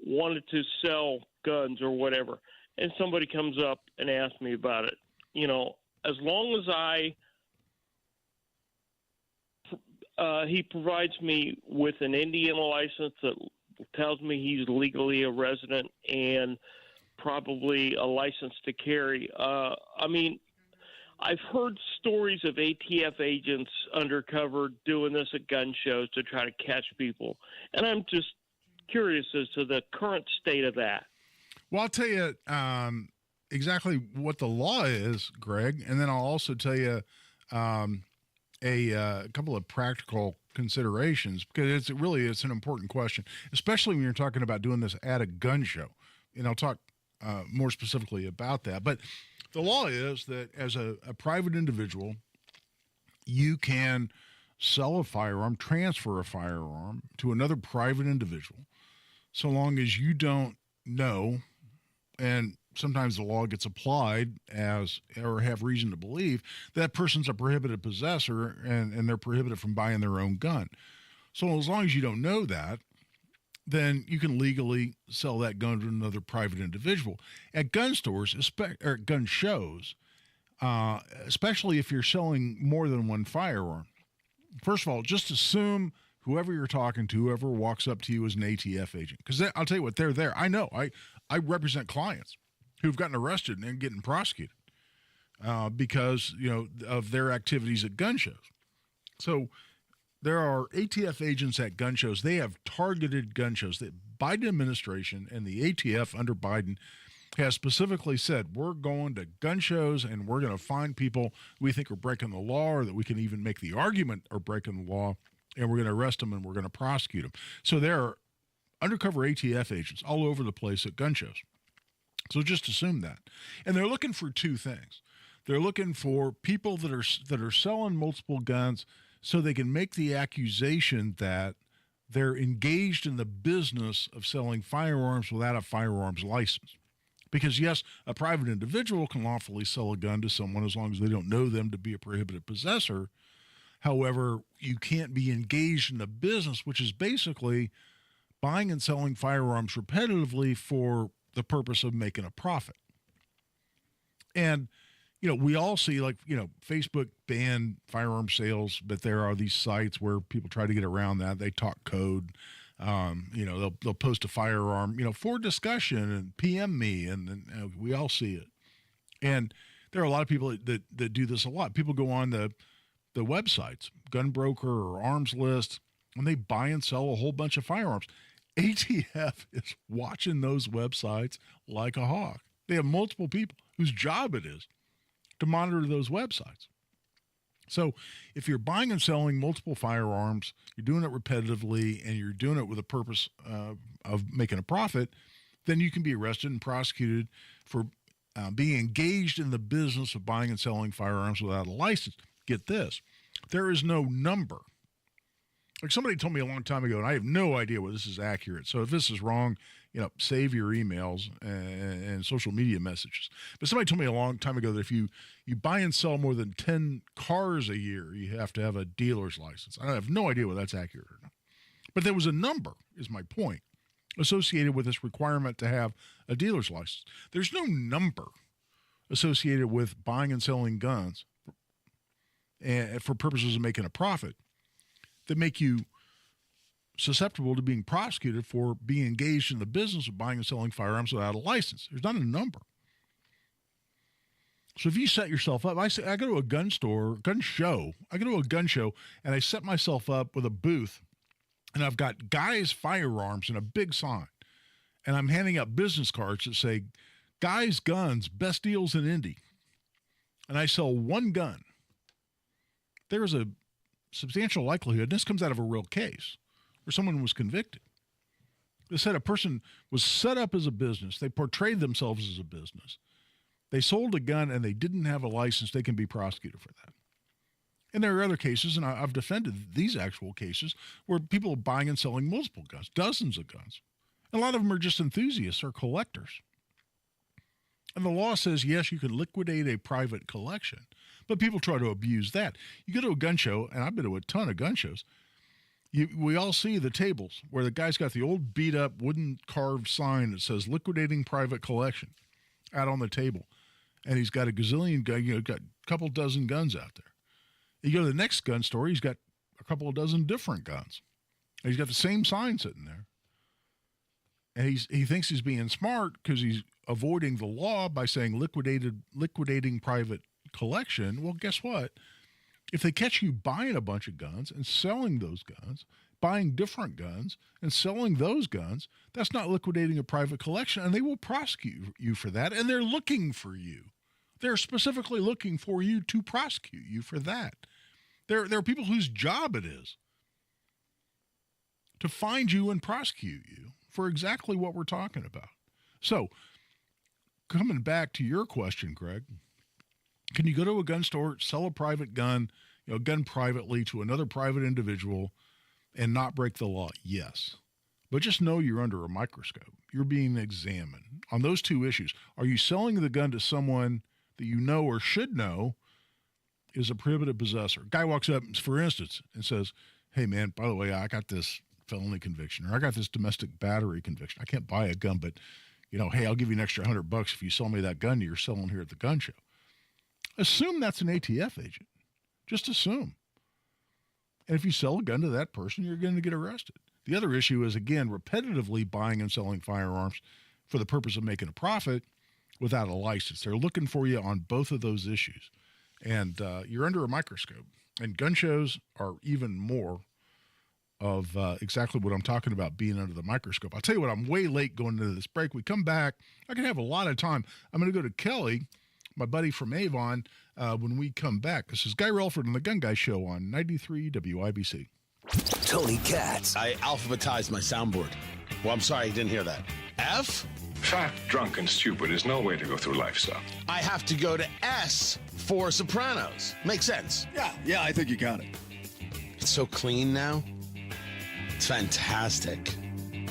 wanted to sell guns or whatever, and somebody comes up and asks me about it, as long as he provides me with an Indiana license that tells me he's legally a resident and probably a license to carry. I've heard stories of ATF agents undercover doing this at gun shows to try to catch people, and I'm just curious as to the current state of that. Well, I'll tell you exactly what the law is, Greg, and then I'll also tell you a couple of practical considerations, because it's an important question, especially when you're talking about doing this at a gun show. And I'll talk more specifically about that. But the law is that as a private individual, you can sell a firearm, transfer a firearm to another private individual, so long as you don't know, and sometimes the law gets applied or have reason to believe that person's a prohibited possessor and they're prohibited from buying their own gun. So as long as you don't know that, then you can legally sell that gun to another private individual. At gun stores, or gun shows, especially if you're selling more than one firearm, first of all, just assume whoever you're talking to, whoever walks up to you is an ATF agent. Because I'll tell you what, they're there. I know. I represent clients who've gotten arrested and getting prosecuted because, of their activities at gun shows. So there are ATF agents at gun shows. They have targeted gun shows. The Biden administration and the ATF under Biden has specifically said, we're going to gun shows and we're going to find people we think are breaking the law, or that we can even make the argument are breaking the law, and we're going to arrest them and we're going to prosecute them. So there are undercover ATF agents all over the place at gun shows. So just assume that. And they're looking for two things. They're looking for people that are selling multiple guns so they can make the accusation that they're engaged in the business of selling firearms without a firearms license. Because, yes, a private individual can lawfully sell a gun to someone as long as they don't know them to be a prohibited possessor. However, you can't be engaged in the business, which is basically buying and selling firearms repetitively for the purpose of making a profit. And, we all see, Facebook banned firearm sales, but there are these sites where people try to get around that. They talk code. They'll post a firearm, for discussion and PM me, and we all see it. And there are a lot of people that do this a lot. People go on the websites, Gun Broker or Arms List, and they buy and sell a whole bunch of firearms. ATF is watching those websites like a hawk. They have multiple people whose job it is to monitor those websites. So if you're buying and selling multiple firearms, you're doing it repetitively, and you're doing it with a purpose of making a profit, then you can be arrested and prosecuted for being engaged in the business of buying and selling firearms without a license. Get this. There is no number. Like somebody told me a long time ago, and I have no idea whether this is accurate. So if this is wrong, save your emails and social media messages. But somebody told me a long time ago that if you buy and sell more than 10 cars a year, you have to have a dealer's license. I have no idea whether that's accurate or not. But there was a number, is my point, associated with this requirement to have a dealer's license. There's no number associated with buying and selling guns and for purposes of making a profit that make you susceptible to being prosecuted for being engaged in the business of buying and selling firearms without a license. There's not a number. So if you set yourself up, I go to a gun show, and I set myself up with a booth, and I've got Guy's Firearms and a big sign, and I'm handing out business cards that say, Guy's Guns, best deals in Indy. And I sell one gun. There is a substantial likelihood, this comes out of a real case, where someone was convicted. They said a person was set up as a business. They portrayed themselves as a business. They sold a gun and they didn't have a license. They can be prosecuted for that. And there are other cases, and I've defended these actual cases, where people are buying and selling multiple guns, dozens of guns. And a lot of them are just enthusiasts or collectors. And the law says, yes, you can liquidate a private collection, but people try to abuse that. You go to a gun show, and I've been to a ton of gun shows, we all see the tables where the guy's got the old beat-up wooden carved sign that says liquidating private collection out on the table. And he's got a gazillion guns, got a couple dozen guns out there. You go to the next gun store, he's got a couple of dozen different guns. And he's got the same sign sitting there. And he thinks he's being smart because he's avoiding the law by saying liquidating private collection. Well, guess what? If they catch you buying a bunch of guns and selling those guns, buying different guns and selling those guns, that's not liquidating a private collection, and they will prosecute you for that, and they're looking for you. They're specifically looking for you to prosecute you for that. There are people whose job it is to find you and prosecute you for exactly what we're talking about. So, coming back to your question, Greg, can you go to a gun store, sell a private gun, gun privately to another private individual and not break the law? Yes. But just know you're under a microscope. You're being examined on those two issues. Are you selling the gun to someone that you know or should know is a prohibited possessor? Guy walks up, for instance, and says, hey, man, by the way, I got this felony conviction, or I got this domestic battery conviction. I can't buy a gun, but, hey, I'll give you an extra $100 if you sell me that gun you're selling here at the gun show. Assume that's an ATF agent. Just assume. And if you sell a gun to that person, you're going to get arrested. The other issue is, again, repetitively buying and selling firearms for the purpose of making a profit without a license. They're looking for you on both of those issues. And you're under a microscope. And gun shows are even more of exactly what I'm talking about, being under the microscope. I'll tell you what, I'm way late going into this break. We come back. I can have a lot of time. I'm going to go to Kelly, my buddy from Avon, when we come back. This is Guy Relford on the Gun Guy Show on 93 WIBC. Tony Katz. I alphabetized my soundboard. Well, I'm sorry, I didn't hear that. F? Fat, drunk, and stupid is no way to go through life, son. I have to go to S for Sopranos. Makes sense. Yeah, I think you got it. It's so clean now. It's fantastic.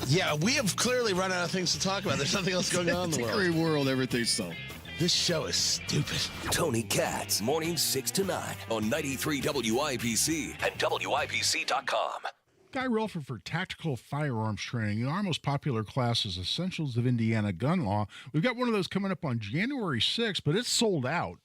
Yeah, we have clearly run out of things to talk about. There's nothing else going on in the world. It's a great world, everything's so. This show is stupid. Tony Katz, mornings 6 to 9 on 93 WIBC and WIBC.com. Guy Relford for Tactical Firearms Training. Our most popular class is Essentials of Indiana Gun Law. We've got one of those coming up on January 6th, but it's sold out.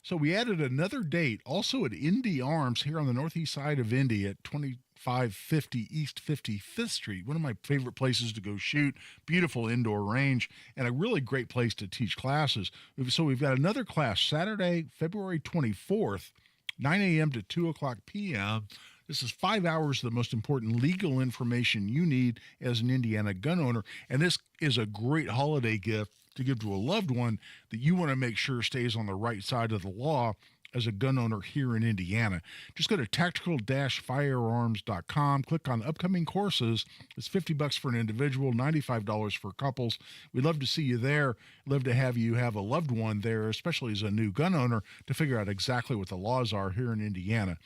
So we added another date, also at Indy Arms here on the northeast side of Indy at 2550 East 55th Street. One of my favorite places to go shoot. Beautiful indoor range and a really great place to teach classes. So we've got another class Saturday, February 24th, 9 a.m. to 2 o'clock p.m. This is 5 hours of the most important legal information you need as an Indiana gun owner. And this is a great holiday gift to give to a loved one that you want to make sure stays on the right side of the law as a gun owner here in Indiana. Just go to tactical-firearms.com, click on upcoming courses. It's $50 for an individual, $95 for couples. We'd love to see you there. Love to have you have a loved one there, especially as a new gun owner, to figure out exactly what the laws are here in Indiana.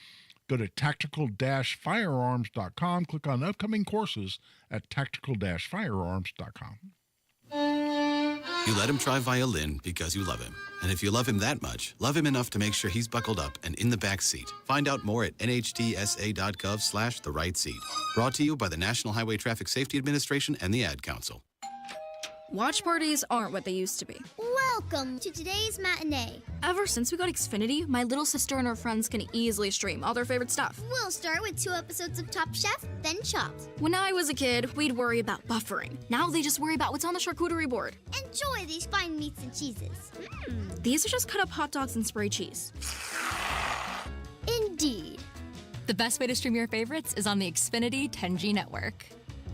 Go to tactical-firearms.com, click on upcoming courses at tactical-firearms.com. You let him try violin because you love him. And if you love him that much, love him enough to make sure he's buckled up and in the back seat. Find out more at nhtsa.gov/the right seat. Brought to you by the National Highway Traffic Safety Administration and the Ad Council. Watch parties aren't what they used to be. Welcome to today's matinee. Ever since we got Xfinity, my little sister and her friends can easily stream all their favorite stuff. We'll start with 2 episodes of Top Chef, then Chopped. When I was a kid, we'd worry about buffering. Now they just worry about what's on the charcuterie board. Enjoy these fine meats and cheeses. These are just cut up hot dogs and spray cheese. Indeed. The best way to stream your favorites is on the Xfinity 10G network.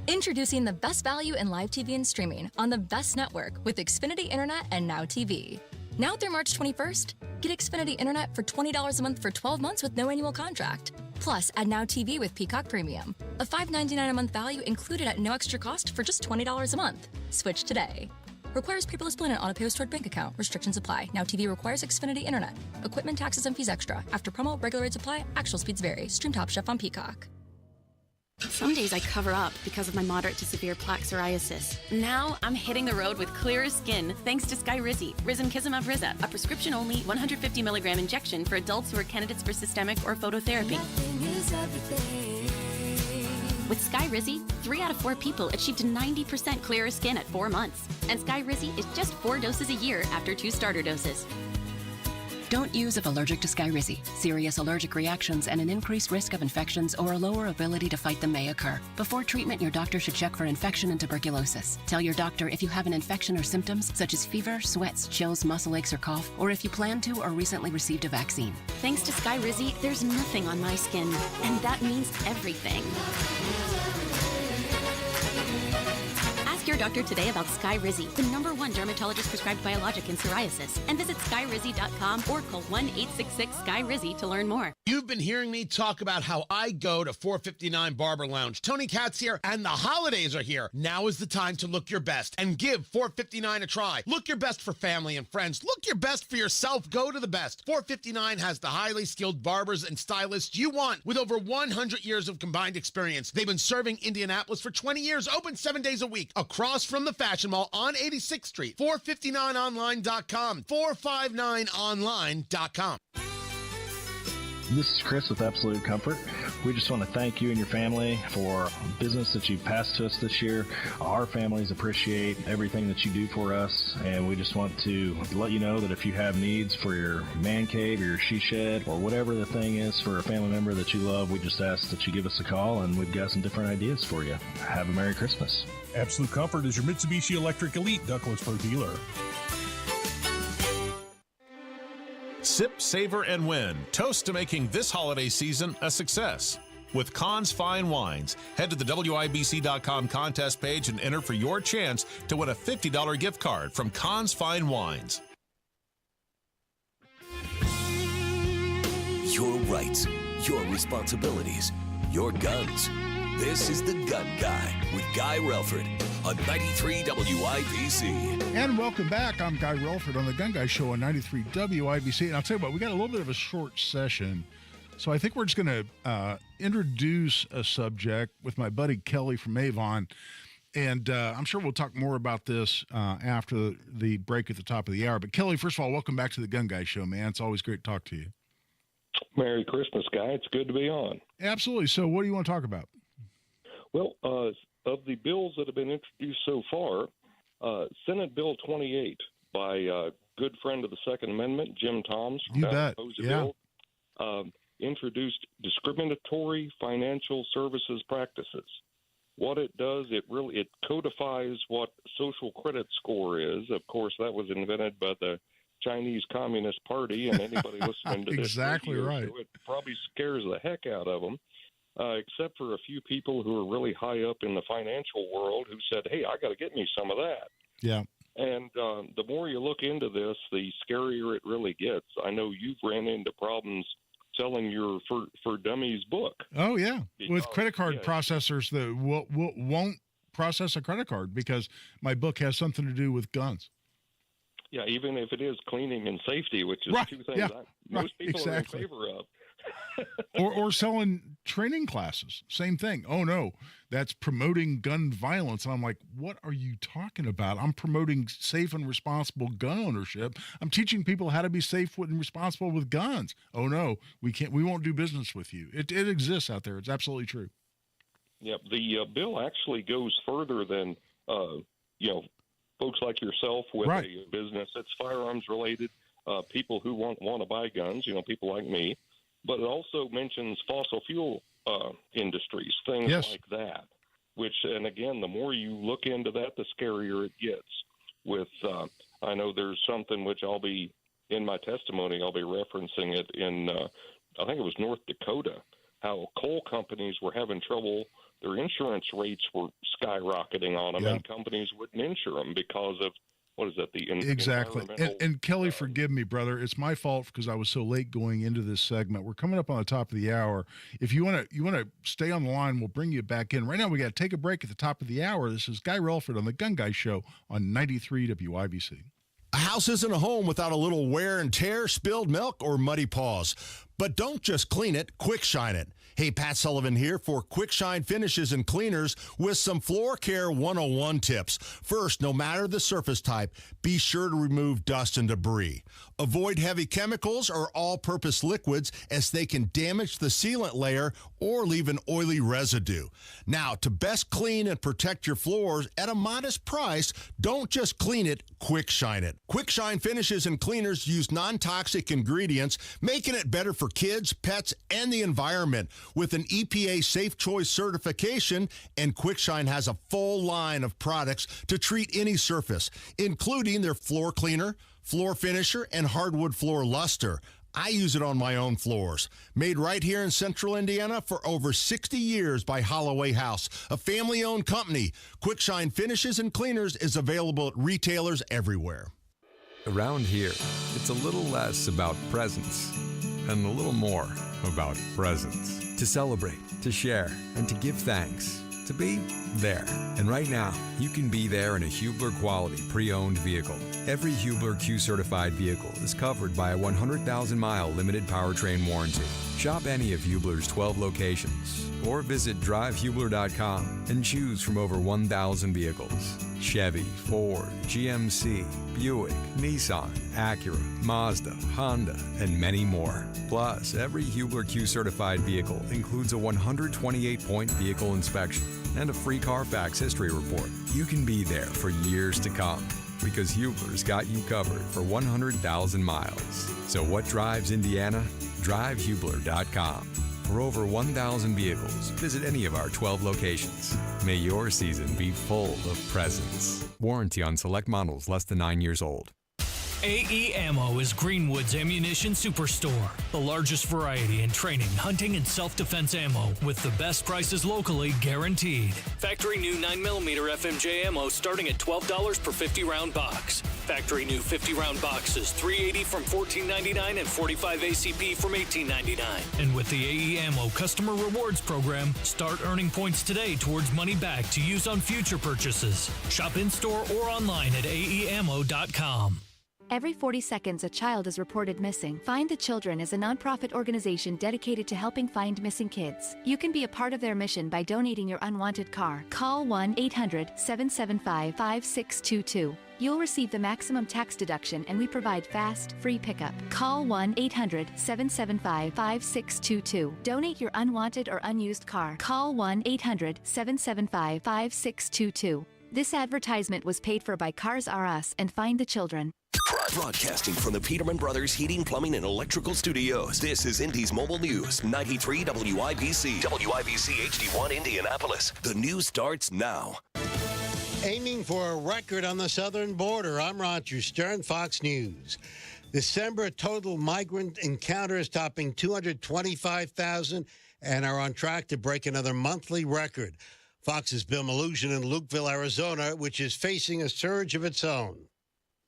Introducing the best value in live TV and streaming on the best network with Xfinity Internet and Now TV. Now through March 21st, get Xfinity Internet for $20 a month for 12 months with no annual contract. Plus, add Now TV with Peacock Premium, a $5.99 a month value included at no extra cost for just $20 a month. Switch today. Requires paperless plan and auto-pay stored bank account. Restrictions apply. Now TV requires Xfinity Internet. Equipment, taxes, and fees extra. After promo, regular rates apply. Actual speeds vary. Stream Top Chef on Peacock. Some days I cover up because of my moderate to severe plaque psoriasis. Now I'm hitting the road with clearer skin thanks to Skyrizi, Risankizumab Riza, a prescription-only 150 milligram injection for adults who are candidates for systemic or phototherapy. With Skyrizi, 3 out of 4 people achieved 90% clearer skin at 4 months. And Skyrizi is just 4 doses a year after 2 starter doses. Don't use if allergic to Skyrizi. Serious allergic reactions and an increased risk of infections or a lower ability to fight them may occur. Before treatment, your doctor should check for infection and tuberculosis. Tell your doctor if you have an infection or symptoms such as fever, sweats, chills, muscle aches, or cough, or if you plan to or recently received a vaccine. Thanks to Skyrizi, there's nothing on my skin, and that means everything. Ask your doctor today about Skyrizi, the #1 dermatologist-prescribed biologic in psoriasis, and visit skyrizi.com or call 1-866-SKY-RIZZI to learn more. You've been hearing me talk about how I go to 459 Barber Lounge. Tony Katz here, and the holidays are here. Now is the time to look your best and give 459 a try. Look your best for family and friends. Look your best for yourself. Go to the best. 459 has the highly skilled barbers and stylists you want with over 100 years of combined experience. They've been serving Indianapolis for 20 years, open 7 days a week. Across from the Fashion Mall on 86th Street. 459online.com. 459online.com. This is Chris with Absolute Comfort. We just want to thank you and your family for business that you've passed to us this year. Our families appreciate everything that you do for us, and we just want to let you know that if you have needs for your man cave or your she shed or whatever the thing is for a family member that you love, we just ask that you give us a call, and we've got some different ideas for you. Have a Merry Christmas. Absolute Comfort is your Mitsubishi Electric Elite Ductless dealer. Sip, savor, and win. Toast to making this holiday season a success. With Conn's Fine Wines, head to the WIBC.com contest page and enter for your chance to win a $50 gift card from Conn's Fine Wines. Your rights, your responsibilities, your guns. This is The Gun Guy with Guy Relford on 93 WIBC. And welcome back. I'm Guy Relford on The Gun Guy Show on 93 WIBC. And I'll tell you what, we got a little bit of a short session. So I think we're just going to introduce a subject with my buddy Kelly from Avon. And I'm sure we'll talk more about this after the break at the top of the hour. But Kelly, first of all, welcome back to The Gun Guy Show, man. It's always great to talk to you. Merry Christmas, Guy. It's good to be on. Absolutely. So what do you want to talk about? Well, of the bills that have been introduced so far, Senate Bill 28 by a good friend of the Second Amendment, Jim Toms, you bet. Bill, introduced discriminatory financial services practices. What it does, it codifies what social credit score is. Of course, that was invented by the Chinese Communist Party, and anybody listening to this exactly radio right. show, it probably scares the heck out of them. except for a few people who are really high up in the financial world who said, hey, I got to get me some of that. Yeah. And the more you look into this, the scarier it really gets. I know you've ran into problems selling your For Dummies book. Oh, yeah. With credit card processors that won't process a credit card because my book has something to do with guns. Yeah, even if it is cleaning and safety, which is two things most people are in favor of. or selling training classes. Same thing. Oh, no, that's promoting gun violence. And I'm like, what are you talking about? I'm promoting safe and responsible gun ownership. I'm teaching people how to be safe and responsible with guns. Oh, no, we won't do business with you. It exists out there. It's absolutely true. Yep. The bill actually goes further than, folks like yourself with a business that's firearms related, people who want to buy guns, people like me. But it also mentions fossil fuel industries, things like that, and again, the more you look into that, the scarier it gets. With, I know there's something which in my testimony, I'll be referencing it in, I think it was North Dakota, how coal companies were having trouble. Their insurance rates were skyrocketing on them, and companies wouldn't insure them because of, exactly. And Kelly, forgive me, brother. It's my fault because I was so late going into this segment. We're coming up on the top of the hour. If you want to stay on the line, we'll bring you back in. Right now, we got to take a break at the top of the hour. This is Guy Relford on the Gun Guy Show on 93 WIBC. A house isn't a home without a little wear and tear, spilled milk, or muddy paws. But don't just clean it, quick shine it. Hey, Pat Sullivan here for Quick Shine Finishes and Cleaners with some Floor Care 101 tips. First, no matter the surface type, be sure to remove dust and debris. Avoid heavy chemicals or all-purpose liquids as they can damage the sealant layer or leave an oily residue. Now, to best clean and protect your floors at a modest price, don't just clean it, quick shine it. Quick Shine Finishes and Cleaners use non-toxic ingredients, making it better for kids, pets, and the environment. With an EPA Safe Choice certification, and Quick Shine has a full line of products to treat any surface, including their floor cleaner, floor finisher, and hardwood floor luster. I use it on my own floors. Made right here in central Indiana for over 60 years by Holloway House, a family-owned company. Quick Shine Finishes and Cleaners is available at retailers everywhere. Around here, it's a little less about presents and a little more about presents. To celebrate, to share, and to give thanks. To be there. And right now, you can be there in a Hubler quality pre-owned vehicle. Every Hubler Q-certified vehicle is covered by a 100,000-mile limited powertrain warranty. Shop any of Hubler's 12 locations or visit drivehubler.com and choose from over 1,000 vehicles. Chevy, Ford, GMC, Buick, Nissan, Acura, Mazda, Honda, and many more. Plus, every Hubler Q-certified vehicle includes a 128-point vehicle inspection and a free Carfax history report. You can be there for years to come because Hubler's got you covered for 100,000 miles. So what drives Indiana? DriveHubler.com. For over 1,000 vehicles, visit any of our 12 locations. May your season be full of presents. Warranty on select models less than 9 years old. AE Ammo is Greenwood's ammunition superstore. The largest variety in training, hunting, and self-defense ammo with the best prices locally guaranteed. Factory new 9mm FMJ ammo starting at $12 per 50-round box. Factory new 50-round boxes, $380 from $14.99 and 45 ACP from $18.99. And with the AE Ammo Customer Rewards Program, start earning points today towards money back to use on future purchases. Shop in-store or online at aeammo.com. Every 40 seconds, a child is reported missing. Find the Children is a nonprofit organization dedicated to helping find missing kids. You can be a part of their mission by donating your unwanted car. Call 1-800-775-5622. You'll receive the maximum tax deduction, and we provide fast, free pickup. Call 1-800-775-5622. Donate your unwanted or unused car. Call 1-800-775-5622. This advertisement was paid for by Cars R Us and Find the Children. Broadcasting from the Peterman Brothers Heating, Plumbing, and Electrical Studios, this is Indy's Mobile News, 93 WIBC. WIBC HD1 Indianapolis. The news starts now. Aiming for a record on the southern border, I'm Roger Stern, Fox News. December total migrant encounters topping 225,000 and are on track to break another monthly record. Fox's Bill Malugin in Lukeville, Arizona, which is facing a surge of its own.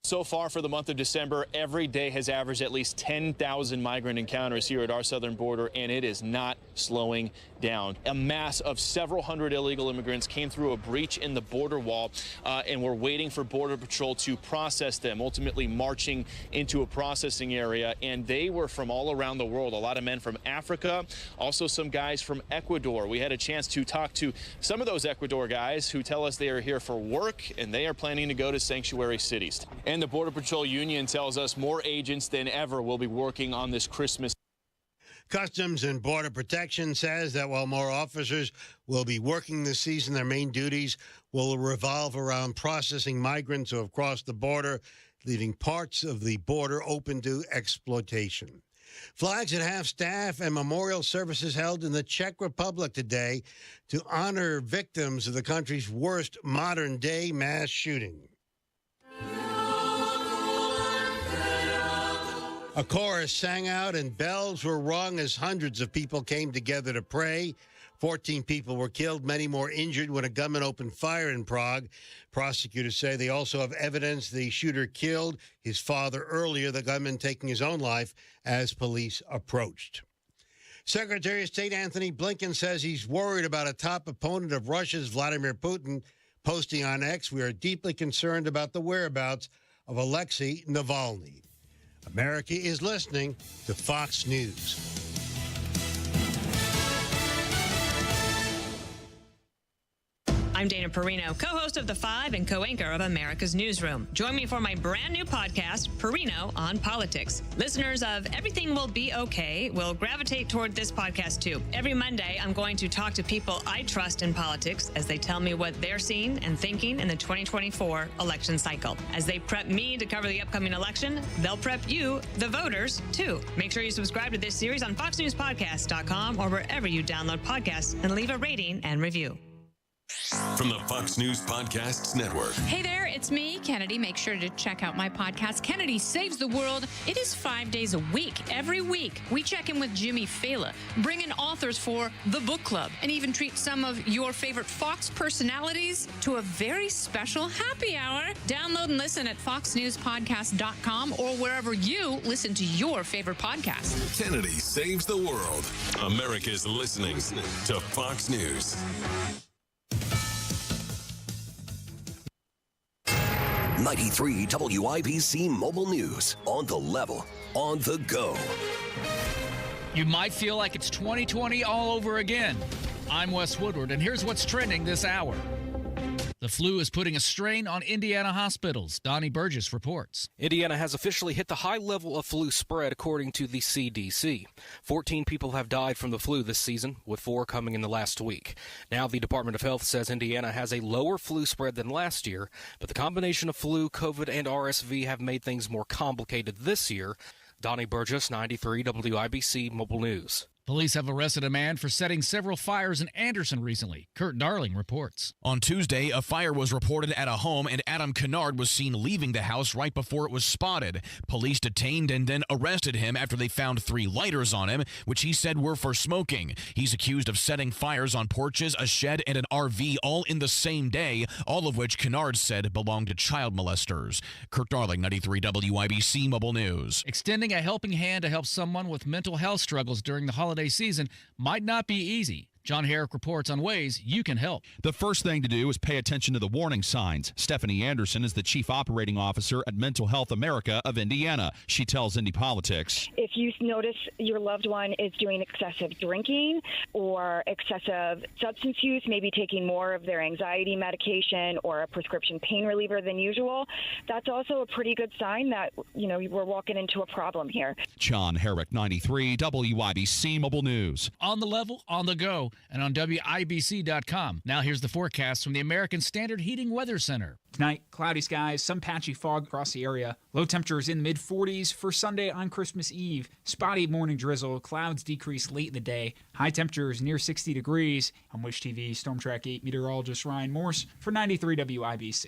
So far for the month of December, every day has averaged at least 10,000 migrant encounters here at our southern border, and it is not slowing down. A mass of several hundred illegal immigrants came through a breach in the border wall, and we're waiting for Border Patrol to process them, ultimately marching into a processing area. And they were from all around the world, a lot of men from Africa, also some guys from Ecuador. We had a chance to talk to some of those Ecuador guys who tell us they are here for work, and they are planning to go to sanctuary cities. And the Border Patrol Union tells us more agents than ever will be working on this Christmas. Customs and Border Protection says that while more officers will be working this season, their main duties will revolve around processing migrants who have crossed the border, leaving parts of the border open to exploitation. Flags at half-staff and memorial services held in the Czech Republic today to honor victims of the country's worst modern-day mass shooting. A chorus sang out and bells were rung as hundreds of people came together to pray. 14 people were killed, many more injured when a gunman opened fire in Prague. Prosecutors say they also have evidence the shooter killed his father earlier, the gunman taking his own life as police approached. Secretary of State Anthony Blinken says he's worried about a top opponent of Russia's Vladimir Putin, posting on X, "We are deeply concerned about the whereabouts of Alexei Navalny." America is listening to Fox News. I'm Dana Perino, co-host of The Five and co-anchor of America's Newsroom. Join me for my brand new podcast, Perino on Politics. Listeners of Everything Will Be Okay will gravitate toward this podcast too. Every Monday, I'm going to talk to people I trust in politics as they tell me what they're seeing and thinking in the 2024 election cycle. As they prep me to cover the upcoming election, they'll prep you, the voters, too. Make sure you subscribe to this series on FoxNewsPodcast.com or wherever you download podcasts and leave a rating and review. From the Fox News Podcasts Network. Hey there, it's me, Kennedy. Make sure to check out my podcast, Kennedy Saves the World. It is 5 days a week. Every week, we check in with Jimmy Fallon, bring in authors for the book club, and even treat some of your favorite Fox personalities to a very special happy hour. Download and listen at foxnewspodcast.com or wherever you listen to your favorite podcast. Kennedy Saves the World. America's listening to Fox News. 93 WIBC Mobile News. On the level, on the go. You might feel like it's 2020 all over again. I'm Wes Woodward, and here's what's trending this hour. The flu is putting a strain on Indiana hospitals. Donnie Burgess reports. Indiana has officially hit the high level of flu spread, according to the CDC. 14 people have died from the flu this season, with 4 coming in the last week. Now the Department of Health says Indiana has a lower flu spread than last year, but the combination of flu, COVID, and RSV have made things more complicated this year. Donnie Burgess, 93 WIBC Mobile News. Police have arrested a man for setting several fires in Anderson recently. Kurt Darling reports. On Tuesday, a fire was reported at a home, and Adam Kennard was seen leaving the house right before it was spotted. Police detained and then arrested him after they found 3 lighters on him, which he said were for smoking. He's accused of setting fires on porches, a shed, and an RV all in the same day, all of which Kennard said belonged to child molesters. Kurt Darling, 93 WIBC Mobile News. Extending a helping hand to help someone with mental health struggles during the holiday season might not be easy. John Herrick reports on ways you can help. The first thing to do is pay attention to the warning signs. Stephanie Anderson is the Chief Operating Officer at Mental Health America of Indiana. She tells Indy Politics. If you notice your loved one is doing excessive drinking or excessive substance use, maybe taking more of their anxiety medication or a prescription pain reliever than usual, that's also a pretty good sign that, we're walking into a problem here. John Herrick, 93 WIBC Mobile News. On the level, on the go, and on WIBC.com. Now here's the forecast from the American Standard Heating Weather Center. Tonight, cloudy skies, some patchy fog across the area. Low temperatures in the mid-40s for Sunday on Christmas Eve. Spotty morning drizzle, clouds decrease late in the day. High temperatures near 60 degrees. I'm Wish TV Storm Track 8 meteorologist Ryan Morse for 93 WIBC.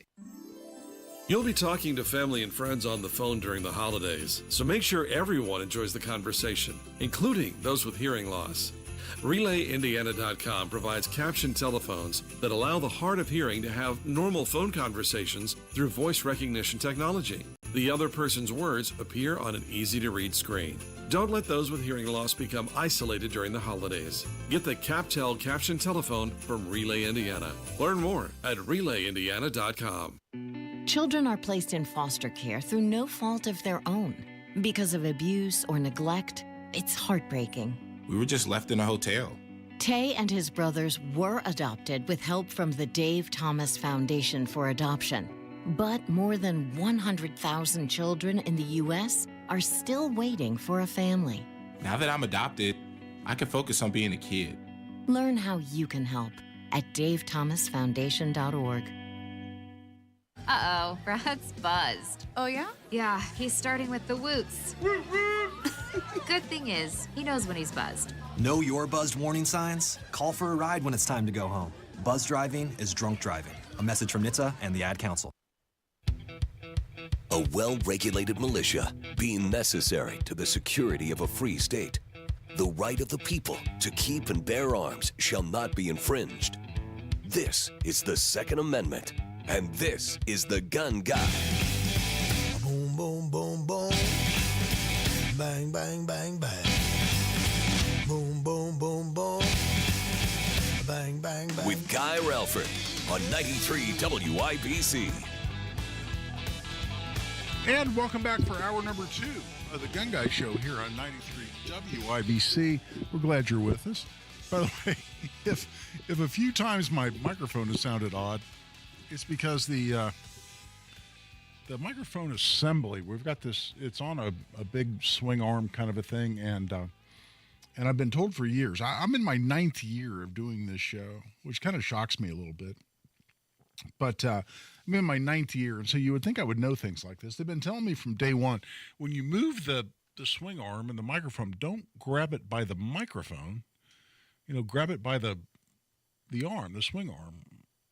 You'll be talking to family and friends on the phone during the holidays, so make sure everyone enjoys the conversation, including those with hearing loss. RelayIndiana.com provides captioned telephones that allow the hard of hearing to have normal phone conversations through voice recognition technology. The other person's words appear on an easy-to-read screen. Don't let those with hearing loss become isolated during the holidays. Get the CapTel captioned telephone from Relay Indiana. Learn more at RelayIndiana.com. Children are placed in foster care through no fault of their own. Because of abuse or neglect, it's heartbreaking. We were just left in a hotel. Tay and his brothers were adopted with help from the Dave Thomas Foundation for Adoption. But more than 100,000 children in the U.S. are still waiting for a family. Now that I'm adopted, I can focus on being a kid. Learn how you can help at davethomasfoundation.org. Uh-oh, Brad's buzzed. Oh, yeah? Yeah, he's starting with the woots. Good thing is, he knows when he's buzzed. Know your buzzed warning signs? Call for a ride when it's time to go home. Buzz driving is drunk driving. A message from NHTSA and the Ad Council. A well-regulated militia being necessary to the security of a free state. The right of the people to keep and bear arms shall not be infringed. This is the Second Amendment, and this is the Gun Guy. Boom, boom, boom, boom. Bang, bang, bang, bang. Boom, boom, boom, boom. Bang, bang, bang. With Guy Relford on 93 WIBC. And welcome back for hour number 2 of the Gun Guy Show here on 93 WIBC. We're glad you're with us. By the way, if a few times my microphone has sounded odd, it's because the microphone assembly, we've got this, it's on a big swing arm kind of a thing, and I've been told for years, I'm in my 9th year of doing this show, which kind of shocks me a little bit. But I'm in my 9th year, and so you would think I would know things like this. They've been telling me from day one, when you move the swing arm and the microphone, don't grab it by the microphone. Grab it by the arm, the swing arm,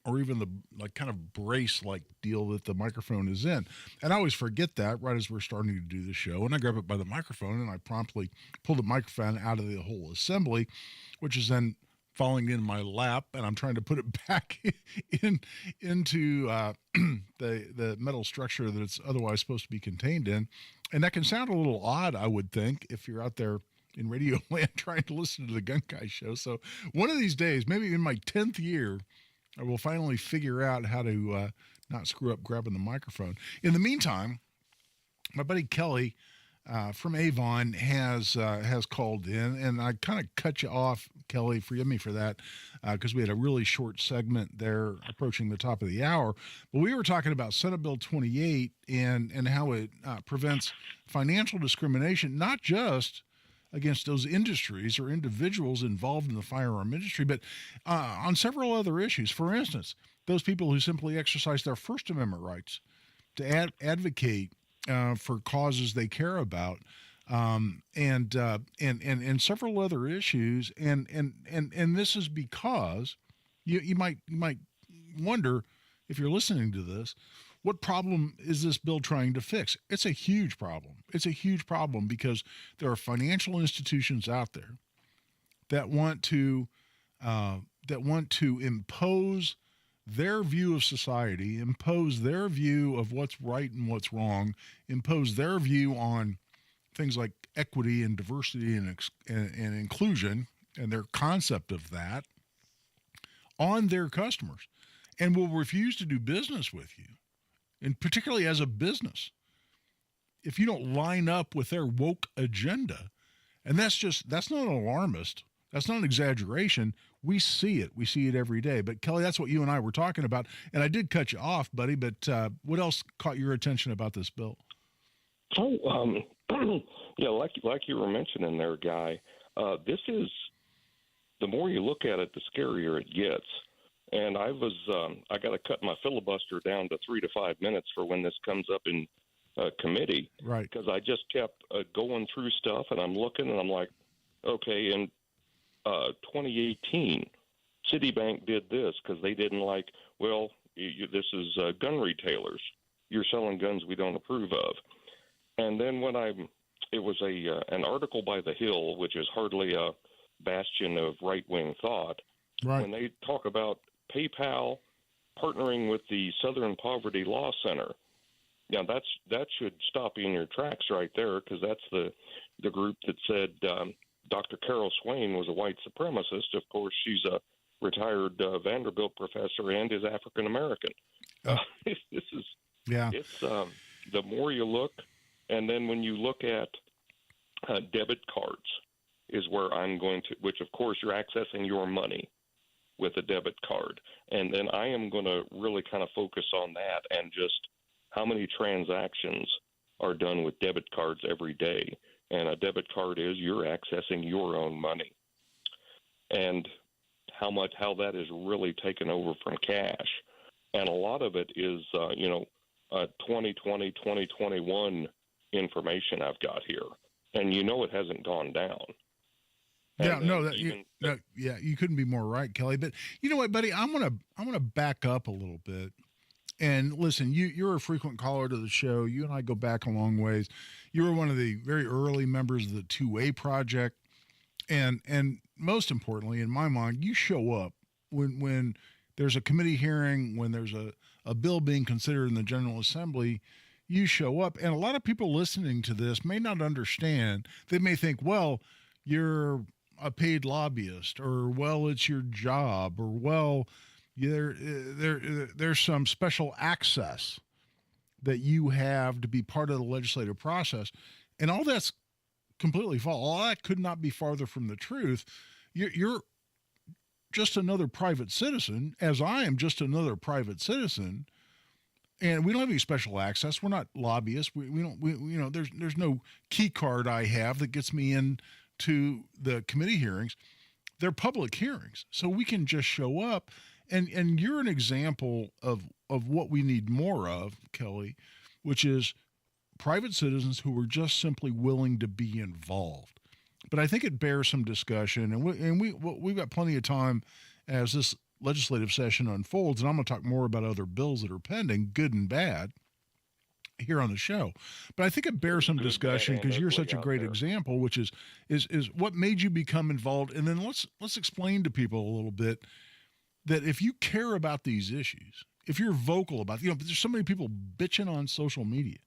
or even the kind of brace-like deal that the microphone is in. And I always forget that right as we're starting to do the show. And I grab it by the microphone, and I promptly pull the microphone out of the whole assembly, which is then falling in my lap, and I'm trying to put it back into the metal structure that it's otherwise supposed to be contained in. And that can sound a little odd, I would think, if you're out there in radio land trying to listen to the Gun Guy Show. So one of these days, maybe in my 10th year, I will finally figure out how to not screw up grabbing the microphone. In the meantime, my buddy Kelly from Avon has called in, and I kind of cut you off, Kelly. Forgive me for that, because we had a really short segment there approaching the top of the hour. But we were talking about Senate Bill 28 and how it prevents financial discrimination, not just against those industries or individuals involved in the firearm industry, but on several other issues. For instance, those people who simply exercise their First Amendment rights to advocate for causes they care about, and several other issues. And this is because you might wonder, if you're listening to this, what problem is this bill trying to fix? It's a huge problem. It's a huge problem because there are financial institutions out there that want to impose their view of society, impose their view of what's right and what's wrong, impose their view on things like equity and diversity and inclusion and their concept of that on their customers, and will refuse to do business with you. And particularly as a business, if you don't line up with their woke agenda. And that's not alarmist. That's not an exaggeration. We see it. We see it every day. But Kelly, that's what you and I were talking about. And I did cut you off, buddy, but what else caught your attention about this bill? Oh, yeah, like you were mentioning there, Guy, this is, the more you look at it, the scarier it gets. And I got to cut my filibuster down to 3 to 5 minutes for when this comes up in committee. Right. Because I just kept going through stuff, and I'm looking, and I'm like, okay, in 2018, Citibank did this because they didn't like, well, this is gun retailers. You're selling guns we don't approve of. And then when it was an article by The Hill, which is hardly a bastion of right-wing thought. Right. When they talk about PayPal partnering with the Southern Poverty Law Center, that should stop you in your tracks right there, because that's the group that said Dr. Carol Swain was a white supremacist. Of course, she's a retired Vanderbilt professor and is African American. It's the more you look, and then when you look at debit cards is where I'm going to, which of course you're accessing your money with a debit card. And then I am going to really kind of focus on that and just how many transactions are done with debit cards every day. And a debit card is you're accessing your own money. And how that is really taken over from cash. And a lot of it is, 2020, 2021 information I've got here. And it hasn't gone down. Yeah, you couldn't be more right, Kelly. But you know what, buddy? I'm gonna back up a little bit. And listen, you're a frequent caller to the show. You and I go back a long ways. You were one of the very early members of the 2A Project. And most importantly, in my mind, you show up when there's a committee hearing, when there's a bill being considered in the General Assembly, you show up. And a lot of people listening to this may not understand. They may think, well, you're a paid lobbyist, or, well, it's your job, or, well, there's some special access that you have to be part of the legislative process. And all that's completely false. All that could not be farther from the truth. You're just another private citizen, as I am just another private citizen, and we don't have any special access. We're not lobbyists. There's no key card I have that gets me in to the committee hearings. They're public hearings, so we can just show up. And you're an example of what we need more of, Kelly, which is private citizens who are just simply willing to be involved. But I think it bears some discussion, and we've got plenty of time as this legislative session unfolds, and I'm going to talk more about other bills that are pending, good and bad, here on the show. But I think it bears some discussion because you're such a great example, which is what made you become involved. And then let's explain to people a little bit that if you care about these issues, if you're vocal about, there's so many people bitching on social media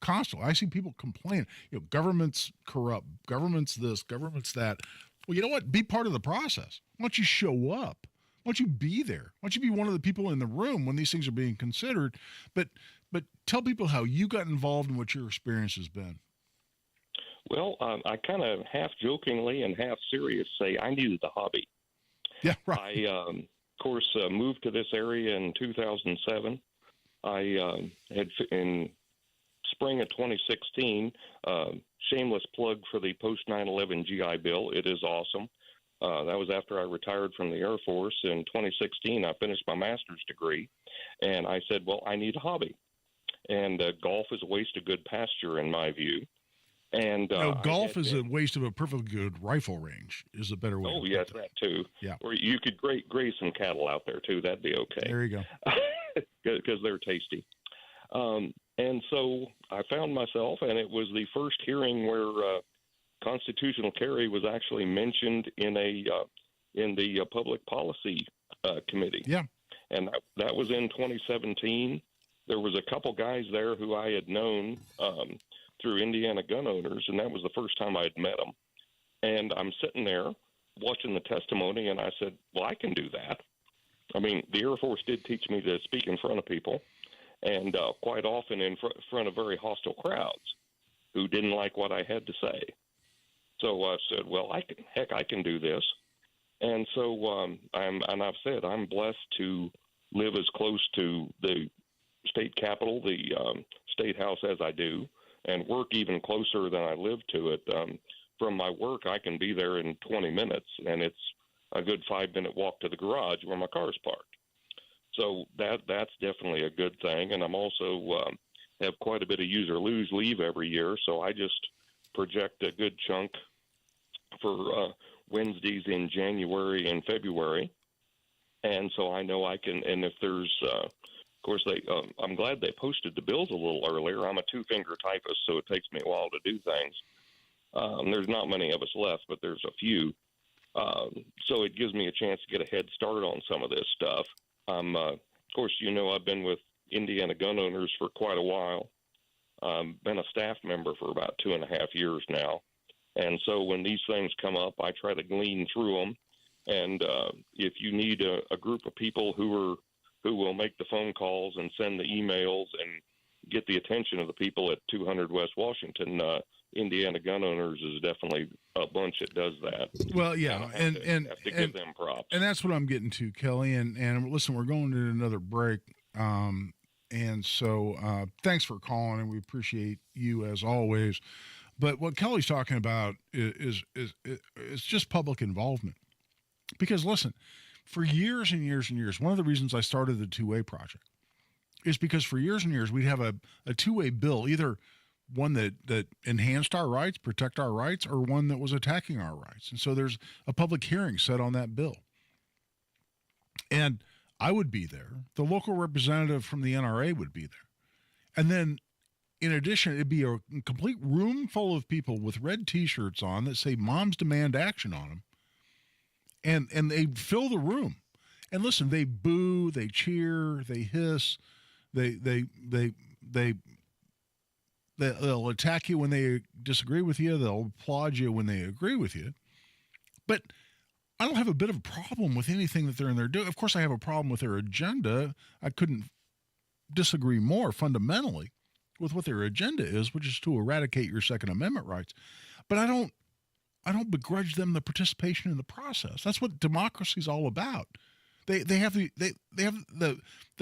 constantly. I see people complain, government's corrupt, government's this, government's that. Well, you know what? Be part of the process. Why don't you show up? Why don't you be there? Why don't you be one of the people in the room when these things are being considered? But tell people how you got involved and what your experience has been. Well, I kind of half jokingly and half serious say I needed the hobby. Yeah, right. I, of course, moved to this area in 2007. I had in spring of 2016, shameless plug for the post 9/11 GI Bill. It is awesome. That was after I retired from the Air Force. In 2016, I finished my master's degree, and I said, well, I need a hobby. And golf is a waste of good pasture, in my view. And golf is a waste of a perfectly good rifle range is a better way. Oh, yes, that too. Yeah. Or you could graze some cattle out there, too. That'd be okay. There you go. Because they're tasty. And so I found myself, and it was the first hearing where constitutional carry was actually mentioned in the public policy committee. Yeah. And that was in 2017. There was a couple guys there who I had known through Indiana gun owners, and that was the first time I had met them. And I'm sitting there watching the testimony, and I said, well, I can do that. I mean, the Air Force did teach me to speak in front of people, and quite often in front of very hostile crowds who didn't like what I had to say. So I said, well, I can do this. And so I've said I'm blessed to live as close to the state capitol, the state house, as I do, and work even closer than I live to it. From my work, I can be there in 20 minutes, and it's a good 5-minute walk to the garage where my car's parked. So that's definitely a good thing. And I'm also have quite a bit of use or lose leave every year, so I just project a good chunk for Wednesdays in January and February. And so I know I can, and if there's, of course, I'm glad they posted the bills a little earlier. I'm a 2-finger typist, so it takes me a while to do things. There's not many of us left, but there's a few. So it gives me a chance to get a head start on some of this stuff. Of course, I've been with Indiana gun owners for quite a while. Been a staff member for about 2.5 years now. And so when these things come up, I try to glean through them. And if you need a group of people who will make the phone calls and send the emails and get the attention of the people at 200 West Washington, Indiana Gun Owners is definitely a bunch that does that. Well, yeah, and have to give them props. And that's what I'm getting to, Kelly. And listen, we're going to another break. And so thanks for calling, and we appreciate you as always. But what Kelly's talking about is just public involvement. Because listen, for years and years and years, one of the reasons I started the two-way project is because for years and years we'd have a two-way bill, either one that enhanced our rights, protect our rights, or one that was attacking our rights. And so there's a public hearing set on that bill. And I would be there. The local representative from the NRA would be there. And then in addition, it'd be a complete room full of people with red T-shirts on that say Moms Demand Action on them. And they fill the room. And listen, they boo, they cheer, they hiss, they'll attack you when they disagree with you. They'll applaud you when they agree with you. But I don't have a bit of a problem with anything that they're in there doing. Of course, I have a problem with their agenda. I couldn't disagree more fundamentally with what their agenda is, which is to eradicate your Second Amendment rights. But I don't begrudge them the participation in the process. That's what democracy is all about. They have the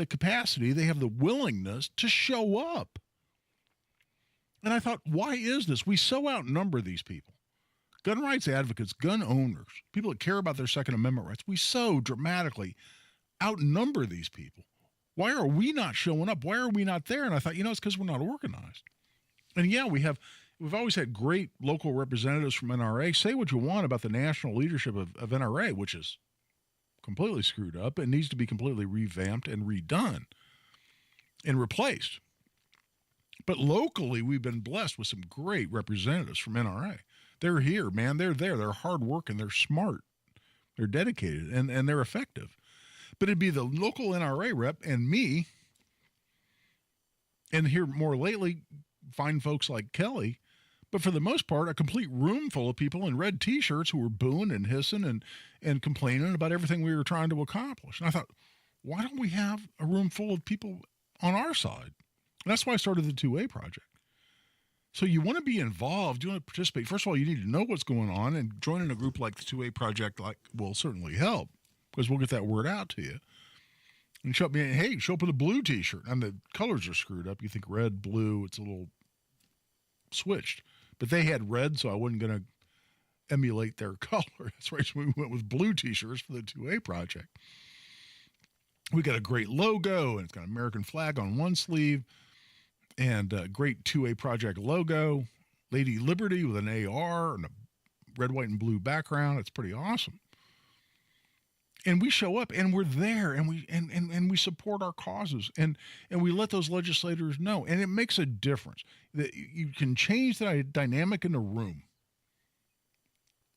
capacity, they have the willingness to show up. And I thought, why is this? We so outnumber these people. Gun rights advocates, gun owners, people that care about their Second Amendment rights, we so dramatically outnumber these people. Why are we not showing up? Why are we not there? And I thought, it's because we're not organized. And yeah, we've always had great local representatives from NRA. Say what you want about the national leadership of NRA, which is completely screwed up and needs to be completely revamped and redone and replaced. But locally, we've been blessed with some great representatives from NRA. They're here, man. They're there. They're hard working. They're smart. They're dedicated, and they're effective. But it'd be the local NRA rep and me, and here more lately, fine folks like Kelly. But for the most part, a complete room full of people in red T-shirts who were booing and hissing and complaining about everything we were trying to accomplish. And I thought, why don't we have a room full of people on our side? And that's why I started the 2A project. So you want to be involved, you want to participate. First of all, you need to know what's going on, and joining a group like the 2A project will certainly help, because we'll get that word out to you. And show up with a blue T-shirt. And the colors are screwed up. You think red, blue, it's a little switched. But they had red, so I wasn't going to emulate their color. That's why we went with blue T-shirts for the 2A project. We got a great logo, and it's got an American flag on one sleeve, and a great 2A project logo. Lady Liberty with an AR and a red, white, and blue background. It's pretty awesome. And we show up, and we're there, and we support our causes, and we let those legislators know. And it makes a difference. That you can change the dynamic in the room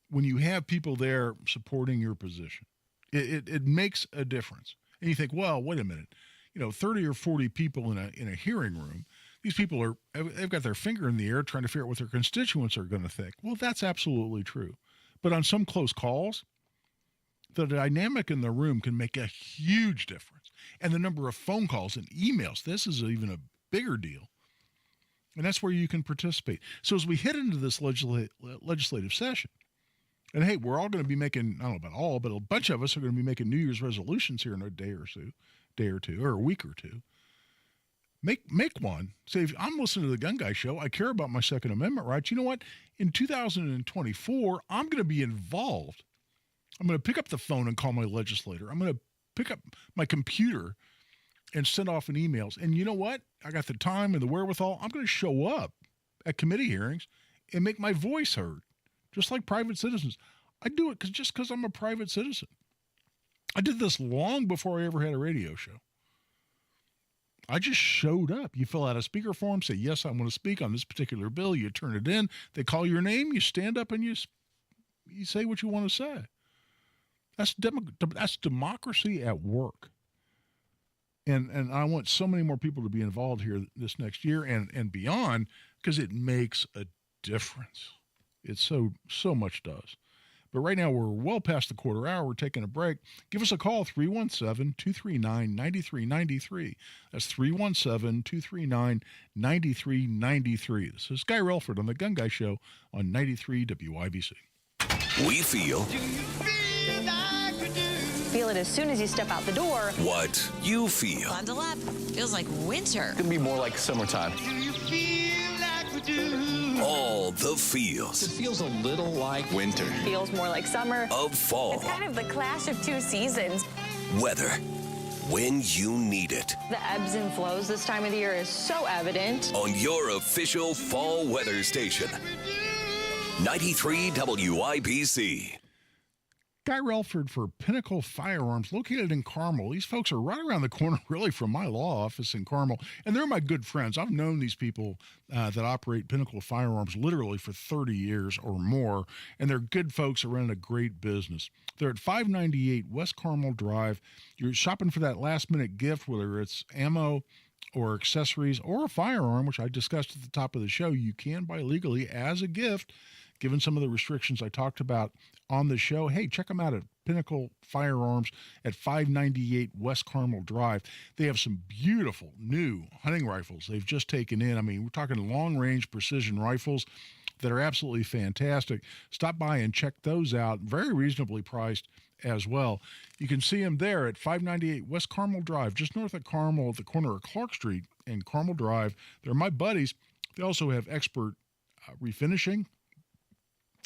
when you have people there supporting your position. It makes a difference. And you think, well, wait a minute, 30 or 40 people in a hearing room. These people they've got their finger in the air trying to figure out what their constituents are going to think. Well, that's absolutely true. But on some close calls, the dynamic in the room can make a huge difference. And the number of phone calls and emails, this is even a bigger deal. And that's where you can participate. So as we head into this legislative session, and hey, we're all going to be making, I don't know about all, but a bunch of us are going to be making New Year's resolutions here in a day or two, or a week or two. Make one. Say, if I'm listening to the Gun Guy Show, I care about my Second Amendment rights. You know what? In 2024, I'm going to be involved. I'm going to pick up the phone and call my legislator. I'm going to pick up my computer and send off an emails. And you know what? I got the time and the wherewithal. I'm going to show up at committee hearings and make my voice heard, just like private citizens. I do it just because I'm a private citizen. I did this long before I ever had a radio show. I just showed up. You fill out a speaker form, say, yes, I want to speak on this particular bill. You turn it in. They call your name. You stand up and you say what you want to say. That's democracy at work. And I want so many more people to be involved here this next year and beyond, because it makes a difference. It so much does. But right now, we're well past the quarter hour. We're taking a break. Give us a call, 317-239-9393. That's 317-239-9393. This is Guy Relford on The Gun Guy Show on 93 WIBC. We feel... Feel it as soon as you step out the door. What you feel. Bundle up. Feels like winter. It's going to be more like summertime. All the feels. It feels a little like winter. Feels more like summer. Of fall. It's kind of the clash of two seasons. Weather. When you need it. The ebbs and flows this time of the year is so evident. On your official fall weather station. 93 WIBC. Guy Relford for Pinnacle Firearms, located in Carmel. These folks are right around the corner, really, from my law office in Carmel, and they're my good friends. I've known these people that operate Pinnacle Firearms literally for 30 years or more, and they're good folks that run a great business. They're at 598 West Carmel Drive. You're shopping for that last-minute gift, whether it's ammo or accessories or a firearm, which I discussed at the top of the show. You can buy legally as a gift, given some of the restrictions I talked about on the show. Hey, check them out at Pinnacle Firearms at 598 West Carmel Drive. They have some beautiful new hunting rifles they've just taken in. I mean, we're talking long-range precision rifles that are absolutely fantastic. Stop by and check those out. Very reasonably priced as well. You can see them there at 598 West Carmel Drive, just north of Carmel at the corner of Clark Street and Carmel Drive. They're my buddies. They also have expert refinishing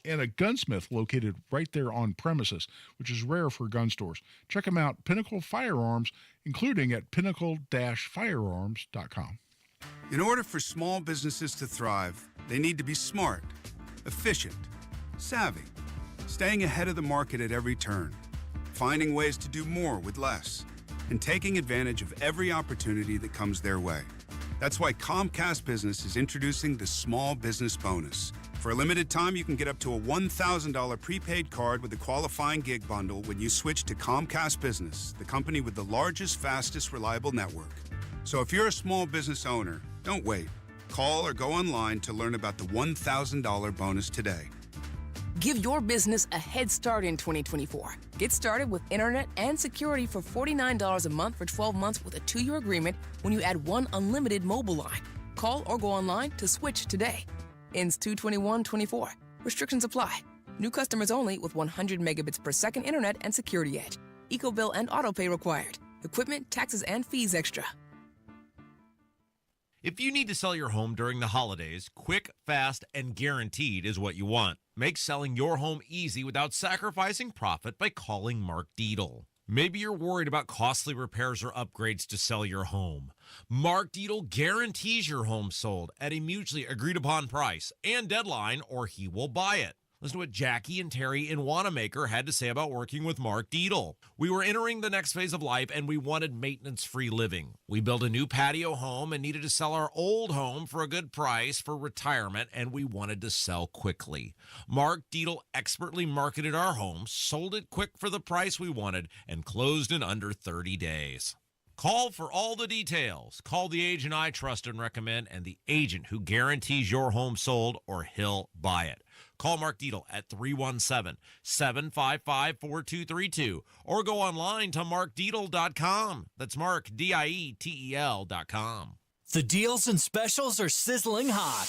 and a gunsmith located right there on premises, which is rare for gun stores. Check them out, Pinnacle Firearms, including at pinnacle-firearms.com. In order for small businesses to thrive, they need to be smart, efficient, savvy, staying ahead of the market at every turn, finding ways to do more with less, and taking advantage of every opportunity that comes their way. That's why Comcast Business is introducing the Small Business Bonus. For a limited time, you can get up to a $1,000 prepaid card with a qualifying gig bundle when you switch to Comcast Business, the company with the largest, fastest, reliable network. So if you're a small business owner, don't wait. Call or go online to learn about the $1,000 bonus today. Give your business a head start in 2024. Get started with internet and security for $49 a month for 12 months with a 2-year agreement when you add one unlimited mobile line. Call or go online to switch today. Ends 2/21/24. Restrictions apply. New customers only with 100 megabits per second internet and security edge. EcoBill and autopay required. Equipment, taxes, and fees extra. If you need to sell your home during the holidays, quick, fast, and guaranteed is what you want. Make selling your home easy without sacrificing profit by calling Mark Dietl. Maybe you're worried about costly repairs or upgrades to sell your home. Mark Dietl guarantees your home sold at a mutually agreed upon price and deadline, or he will buy it. Listen to what Jackie and Terry in Wanamaker had to say about working with Mark Dietl. We were entering the next phase of life and we wanted maintenance-free living. We built a new patio home and needed to sell our old home for a good price for retirement, and we wanted to sell quickly. Mark Dietl expertly marketed our home, sold it quick for the price we wanted, and closed in under 30 days. Call for all the details. Call the agent I trust and recommend, and the agent who guarantees your home sold, or he'll buy it. Call Mark Dietl at 317-755-4232 or go online to markdietl.com. That's Mark, DIETEL.com. The deals and specials are sizzling hot.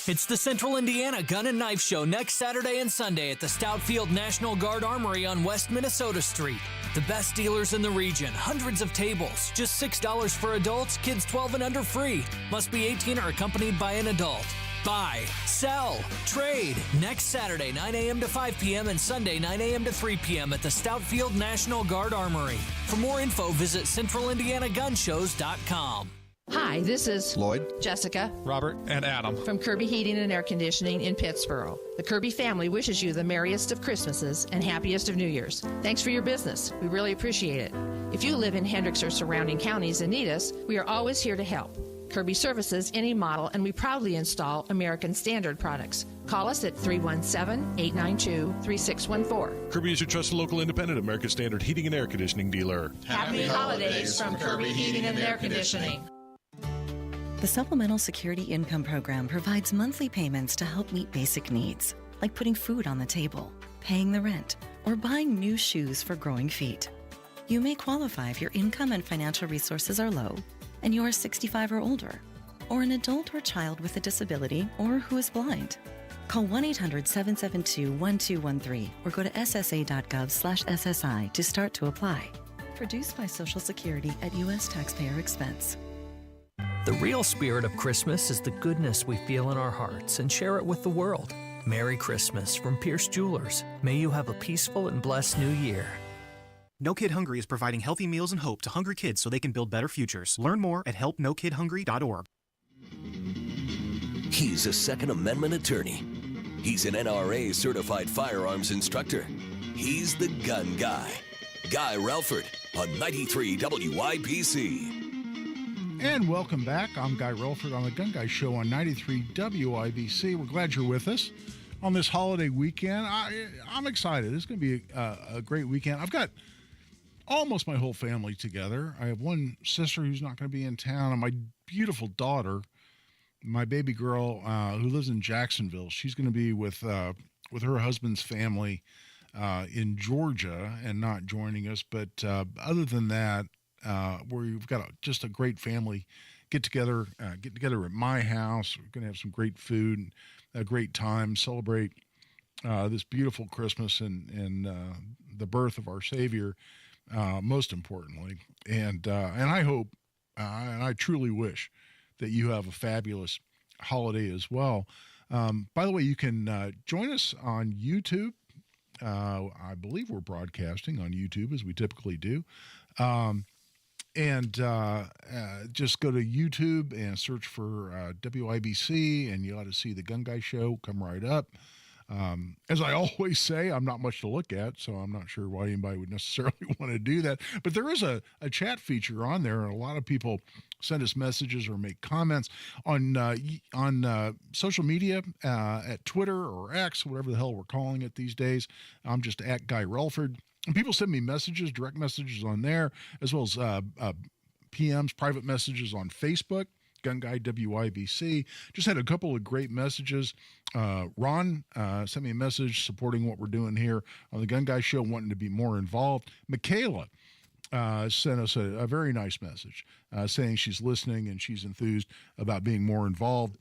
It's the Central Indiana Gun and Knife Show next Saturday and Sunday at the Stoutfield National Guard Armory on West Minnesota Street. The best dealers in the region, hundreds of tables, just $6 for adults, kids 12 and under free. Must be 18 or accompanied by an adult. Buy, sell, trade. Next Saturday, 9 a.m. to 5 p.m. and Sunday, 9 a.m. to 3 p.m. at the Stoutfield National Guard Armory. For more info, visit CentralIndianaGunShows.com. Hi, this is Lloyd, Jessica, Robert, and Adam from Kirby Heating and Air Conditioning in Pittsboro. The Kirby family wishes you the merriest of Christmases and happiest of New Year's. Thanks for your business. We really appreciate it. If you live in Hendricks or surrounding counties and need us, we are always here to help. Kirby services any model, and we proudly install American Standard products. Call us at 317-892-3614. Kirby is your trusted local independent American Standard heating and air conditioning dealer. Happy holidays from Kirby Heating and Air Conditioning. The Supplemental Security Income Program provides monthly payments to help meet basic needs, like putting food on the table, paying the rent, or buying new shoes for growing feet. You may qualify if your income and financial resources are low, and you are 65 or older, or an adult or child with a disability, or who is blind. Call 1-800-772-1213 or go to ssa.gov/SSI to start to apply. Produced by Social Security at U.S. taxpayer expense. The real spirit of Christmas is the goodness we feel in our hearts and share it with the world. Merry Christmas from Pierce Jewelers. May you have a peaceful and blessed new year. No Kid Hungry is providing healthy meals and hope to hungry kids so they can build better futures. Learn more at helpnokidhungry.org. He's a Second Amendment attorney. He's an NRA certified firearms instructor. He's the gun guy. Guy Relford on 93 WIBC. And welcome back. I'm Guy Relford on the Gun Guy Show on 93 WIBC. We're glad you're with us on this holiday weekend. I'm excited. It's going to be a great weekend. I've got almost my whole family together. I have one sister who's not going to be in town, and my beautiful daughter, my baby girl, who lives in Jacksonville. She's going to be with her husband's family in Georgia and not joining us. But other than that, we've got just a great family get together at my house. We're going to have some great food, a great time, celebrate this beautiful Christmas and the birth of our Savior, most importantly. And I hope, and I truly wish that you have a fabulous holiday as well. By the way, you can join us on YouTube. I believe we're broadcasting on YouTube as we typically do. And just go to YouTube and search for WIBC, and you ought to see the Gun Guy Show come right up. As I always say, I'm not much to look at, so I'm not sure why anybody would necessarily want to do that. But there is a chat feature on there, and a lot of people send us messages or make comments on social media, at Twitter or X, whatever the hell we're calling it these days. I'm just at Guy Relford. And people send me messages, direct messages on there, as well as PMs, private messages on Facebook, Gun Guy WIBC. Just had a couple of great messages. Ron sent me a message supporting what we're doing here on the Gun Guy Show, wanting to be more involved. Michaela sent us a very nice message saying she's listening and she's enthused about being more involved.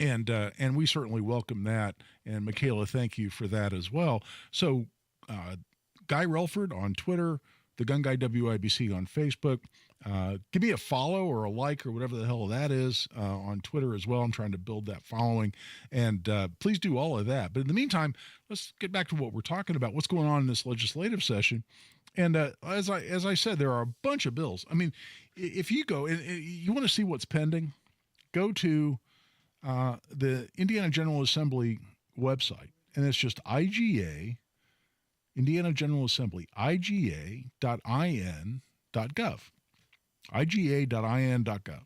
And we certainly welcome that. And Michaela, thank you for that as well. So, Guy Relford on Twitter, the Gun Guy WIBC on Facebook. Give me a follow or a like or whatever the hell that is on Twitter as well. I'm trying to build that following, and please do all of that. But in the meantime, let's get back to what we're talking about, what's going on in this legislative session. And as I said, there are a bunch of bills. I mean, if you go and you want to see what's pending, go to the Indiana General Assembly website, and it's just IGA, Indiana General Assembly, iga.in.gov. iga.in.gov.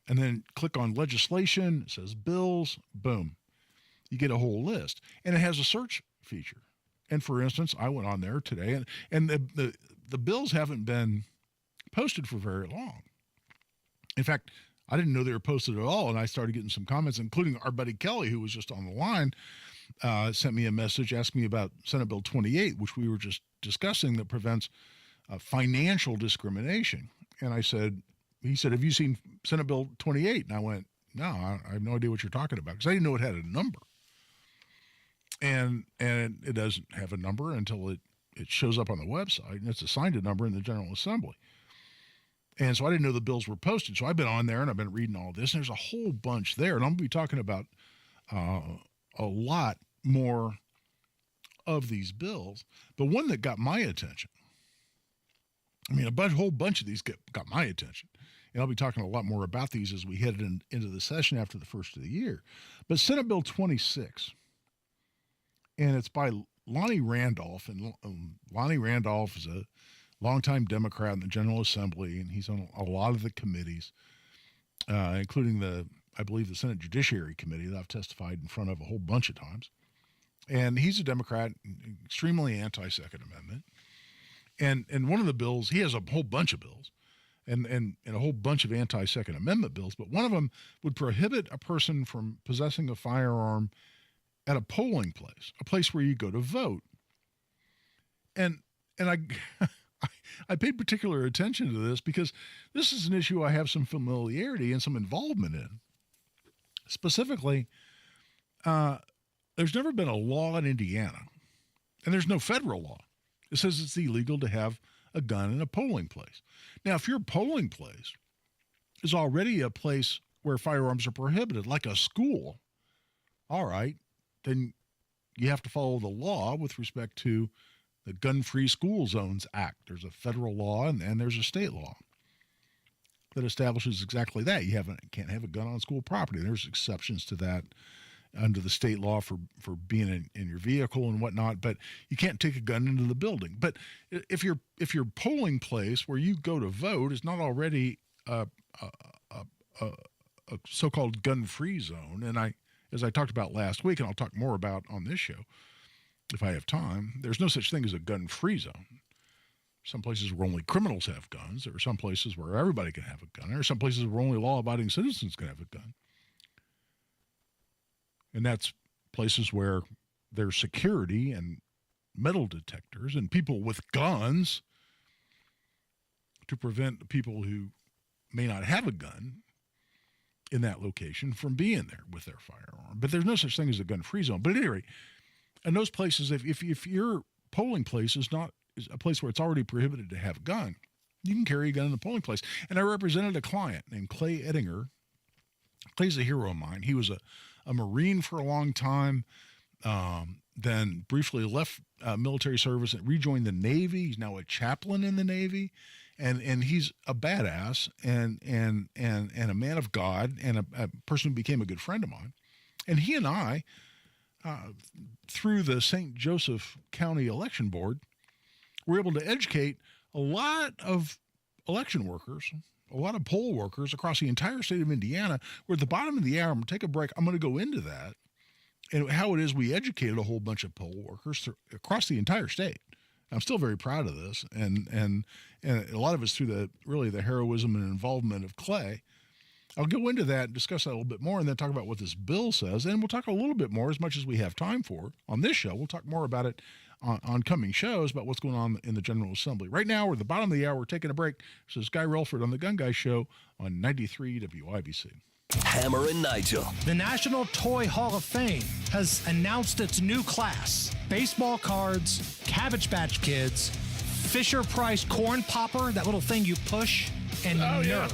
And then click on legislation. It says bills. Boom. You get a whole list. And it has a search feature. And for instance, I went on there today, and the bills haven't been posted for very long. In fact, I didn't know they were posted at all, and I started getting some comments, including our buddy Kelly, who was just on the line, sent me a message asking me about Senate Bill 28, which we were just discussing, that prevents financial discrimination. And he said, have you seen Senate Bill 28? And I went, no, I have no idea what you're talking about, because I didn't know it had a number. And it doesn't have a number until it shows up on the website, and it's assigned a number in the General Assembly. And so I didn't know the bills were posted. So I've been on there and I've been reading all this, and there's a whole bunch there. And I'm going to be talking about a lot more of these bills. But one that got my attention, I mean, a whole bunch of these got my attention. And I'll be talking a lot more about these as we head into the session after the first of the year. But Senate Bill 26, and it's by Lonnie Randolph. And Lonnie Randolph is a longtime Democrat in the General Assembly, and he's on a lot of the committees. including I believe the Senate Judiciary Committee that I've testified in front of a whole bunch of times. And he's a Democrat, extremely anti-Second Amendment. And one of the bills, he has a whole bunch of bills and a whole bunch of anti-Second Amendment bills, but one of them would prohibit a person from possessing a firearm at a polling place, a place where you go to vote. And I paid particular attention to this because this is an issue I have some familiarity and some involvement in. Specifically, there's never been a law in Indiana, and there's no federal law. It says it's illegal to have a gun in a polling place. Now, if your polling place is already a place where firearms are prohibited, like a school, all right, then you have to follow the law with respect to the Gun-Free School Zones Act. There's a federal law and there's a state law that establishes exactly that. You can't have a gun on school property. There's exceptions to that under the state law for being in your vehicle and whatnot, but you can't take a gun into the building. But if your polling place where you go to vote is not already a so-called gun-free zone, and as I talked about last week, and I'll talk more about on this show if I have time, there's no such thing as a gun-free zone. Some places where only criminals have guns. There are some places where everybody can have a gun. There are some places where only law-abiding citizens can have a gun. And that's places where there's security and metal detectors and people with guns to prevent people who may not have a gun in that location from being there with their firearm. But there's no such thing as a gun-free zone. But at any rate, in those places, if your polling place is a place where it's already prohibited to have a gun, you can carry a gun in the polling place. And I represented a client named Clay Ettinger. Clay's a hero of mine. He was a Marine for a long time, then briefly left military service and rejoined the Navy. He's now a chaplain in the Navy, and he's a badass and a man of God and a person who became a good friend of mine. And he and I, through the St. Joseph County Election Board, were able to educate a lot of election workers, a lot of poll workers across the entire state of Indiana. We're at the bottom of the hour. I'm going to take a break. I'm going to go into that and how it is we educated a whole bunch of poll workers across the entire state. I'm still very proud of this, and a lot of it's through the heroism and involvement of Clay. I'll go into that and discuss that a little bit more and then talk about what this bill says. And we'll talk a little bit more, as much as we have time for, on this show. We'll talk more about it on coming shows, about what's going on in the General Assembly. Right now, we're at the bottom of the hour. We're taking a break. This is Guy Relford on The Gun Guy Show on 93 WIBC. Hammer and Nigel. The National Toy Hall of Fame has announced its new class. Baseball cards, Cabbage Patch Kids, Fisher-Price Corn Popper, that little thing you push, and Nerf. Yeah.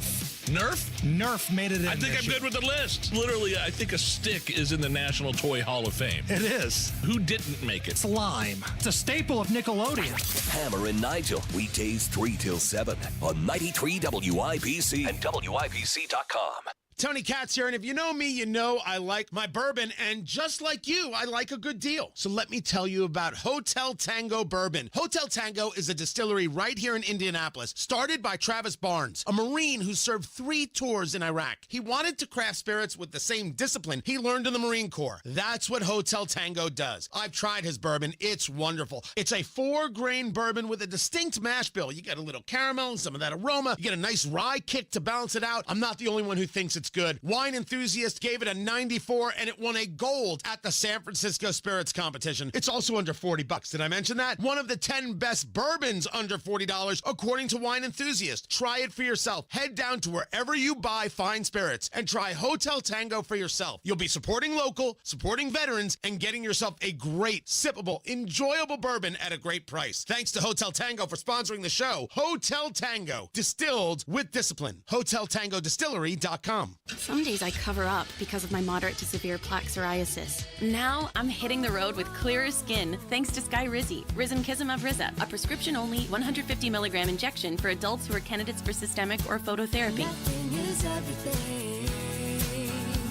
Nerf? Nerf made it in. I think I'm good with the list. Literally, I think a stick is in the National Toy Hall of Fame. It is. Who didn't make it? It's lime. It's a staple of Nickelodeon. Hammer and Nigel, weekdays 3 till 7 on 93 WIBC and WIBC.com. Tony Katz here, and if you know me, you know I like my bourbon, and just like you, I like a good deal. So let me tell you about Hotel Tango Bourbon. Hotel Tango is a distillery right here in Indianapolis, started by Travis Barnes, a Marine who served 3 tours in Iraq. He wanted to craft spirits with the same discipline he learned in the Marine Corps. That's what Hotel Tango does. I've tried his bourbon. It's wonderful. It's a 4-grain bourbon with a distinct mash bill. You get a little caramel and some of that aroma. You get a nice rye kick to balance it out. I'm not the only one who thinks it's good. Wine Enthusiast gave it a 94, and it won a gold at the San Francisco Spirits Competition. It's also under $40. Did I mention that? One of the 10 best bourbons under $40, according to Wine Enthusiast. Try it for yourself. Head down to wherever you buy fine spirits and try Hotel Tango for yourself. You'll be supporting local, supporting veterans, and getting yourself a great, sippable, enjoyable bourbon at a great price. Thanks to Hotel Tango for sponsoring the show. Hotel Tango, distilled with discipline. HotelTangoDistillery.com. Some days I cover up because of my moderate to severe plaque psoriasis. Now I'm hitting the road with clearer skin thanks to Skyrizi, Risankizumab Riza, a prescription-only 150 milligram injection for adults who are candidates for systemic or phototherapy.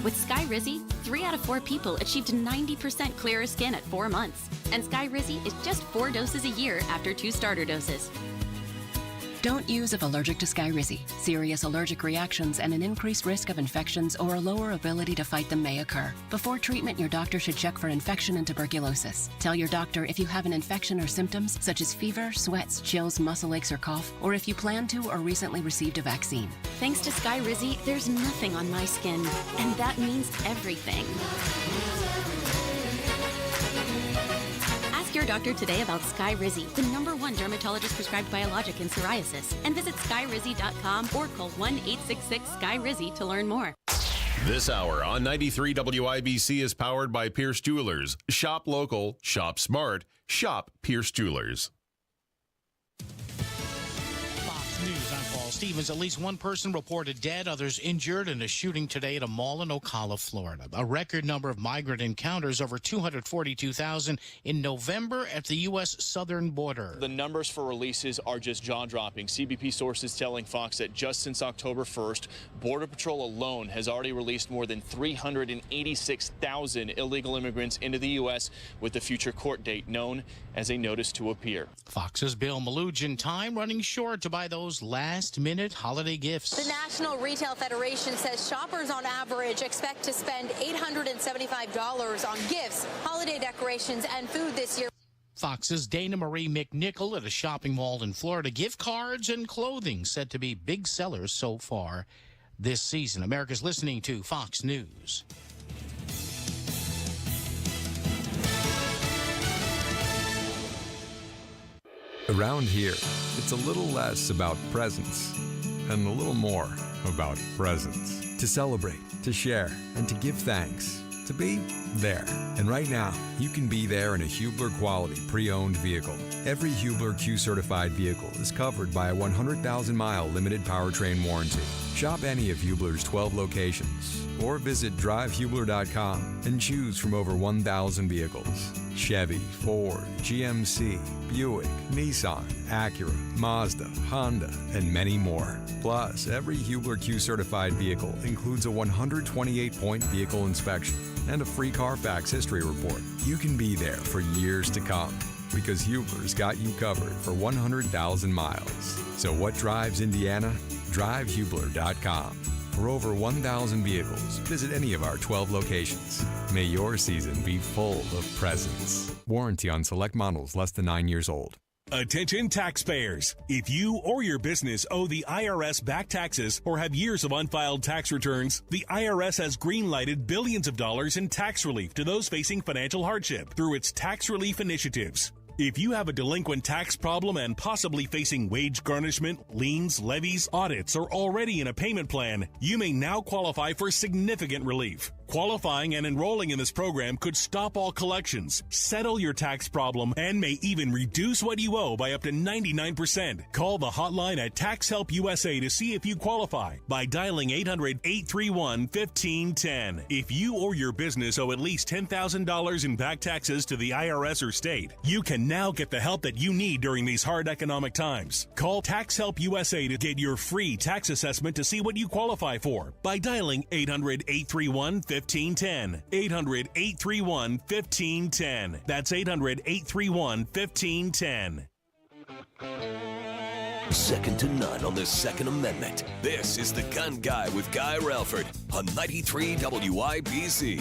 With Skyrizi, 3 out of 4 people achieved 90% clearer skin at 4 months. And Skyrizi is just 4 doses a year after 2 starter doses. Don't use if allergic to Skyrizi. Serious allergic reactions and an increased risk of infections or a lower ability to fight them may occur. Before treatment, your doctor should check for infection and tuberculosis. Tell your doctor if you have an infection or symptoms such as fever, sweats, chills, muscle aches, or cough, or if you plan to or recently received a vaccine. Thanks to Skyrizi, there's nothing on my skin, and that means everything. Ask your doctor today about Skyrizi, the #1 dermatologist prescribed biologic in psoriasis, and visit skyrizi.com or call 1-866-SKY-RIZZI to learn more. This hour on 93 WIBC is powered by Pierce Jewelers. Shop local, shop smart, shop Pierce Jewelers. News, I'm Paul Stevens. At least one person reported dead, others injured in a shooting today at a mall in Ocala, Florida. A record number of migrant encounters, over 242,000 in November at the U.S. southern border. The numbers for releases are just jaw-dropping. CBP sources telling Fox that just since October 1st, Border Patrol alone has already released more than 386,000 illegal immigrants into the U.S. with a future court date known as a notice to appear. Fox's Bill Malugin. Time running short to buy those last-minute holiday gifts. The National Retail Federation says shoppers on average expect to spend $875 on gifts, holiday decorations, and food this year. Fox's Dana Marie McNichol at a shopping mall in Florida. Gift cards and clothing said to be big sellers so far this season. America's listening to Fox News. Around here, it's a little less about presents and a little more about presents. To celebrate, to share, and to give thanks. To be there. And right now, you can be there in a Hubler quality pre-owned vehicle. Every Hubler Q-certified vehicle is covered by a 100,000-mile limited powertrain warranty. Shop any of Hubler's 12 locations or visit drivehubler.com and choose from over 1,000 vehicles. Chevy, Ford, GMC, Buick, Nissan, Acura, Mazda, Honda, and many more. Plus, every Hubler Q-certified vehicle includes a 128-point vehicle inspection and a free Carfax history report. You can be there for years to come because Hubler's got you covered for 100,000 miles. So what drives Indiana? DriveHubler.com. For over 1,000 vehicles, visit any of our 12 locations. May your season be full of presents. Warranty on select models less than 9 years old. Attention taxpayers. If you or your business owe the IRS back taxes or have years of unfiled tax returns, the IRS has green-lighted billions of dollars in tax relief to those facing financial hardship through its tax relief initiatives. If you have a delinquent tax problem and possibly facing wage garnishment, liens, levies, audits, or already in a payment plan, you may now qualify for significant relief. Qualifying and enrolling in this program could stop all collections, settle your tax problem, and may even reduce what you owe by up to 99%. Call the hotline at Tax Help USA to see if you qualify by dialing 800-831-1510. If you or your business owe at least $10,000 in back taxes to the IRS or state, you can now get the help that you need during these hard economic times. Call Tax Help USA to get your free tax assessment to see what you qualify for by dialing 800-831-1510. 800-831-1510. That's 800-831-1510. Second to none on the Second Amendment. This is The Gun Guy with Guy Relford on 93 WIBC.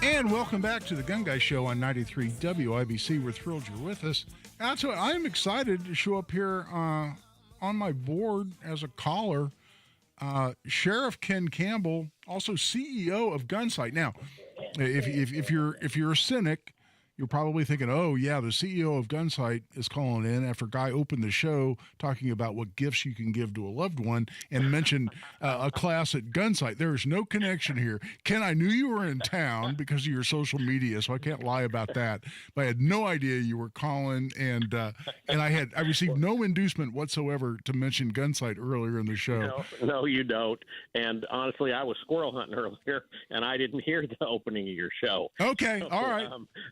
And welcome back to the Gun Guy Show on 93 WIBC. We're thrilled you're with us. So I'm excited to show up here on my board as a caller. Sheriff Ken Campbell, also CEO of Gunsight. Now, if you're a cynic, you're probably thinking, oh, yeah, the CEO of Gunsight is calling in after Guy opened the show talking about what gifts you can give to a loved one and mentioned a class at Gunsight. There is no connection here. Ken, I knew you were in town because of your social media, so I can't lie about that. But I had no idea you were calling, and I received no inducement whatsoever to mention Gunsight earlier in the show. No, you don't. And honestly, I was squirrel hunting earlier, and I didn't hear the opening of your show. Okay, all right.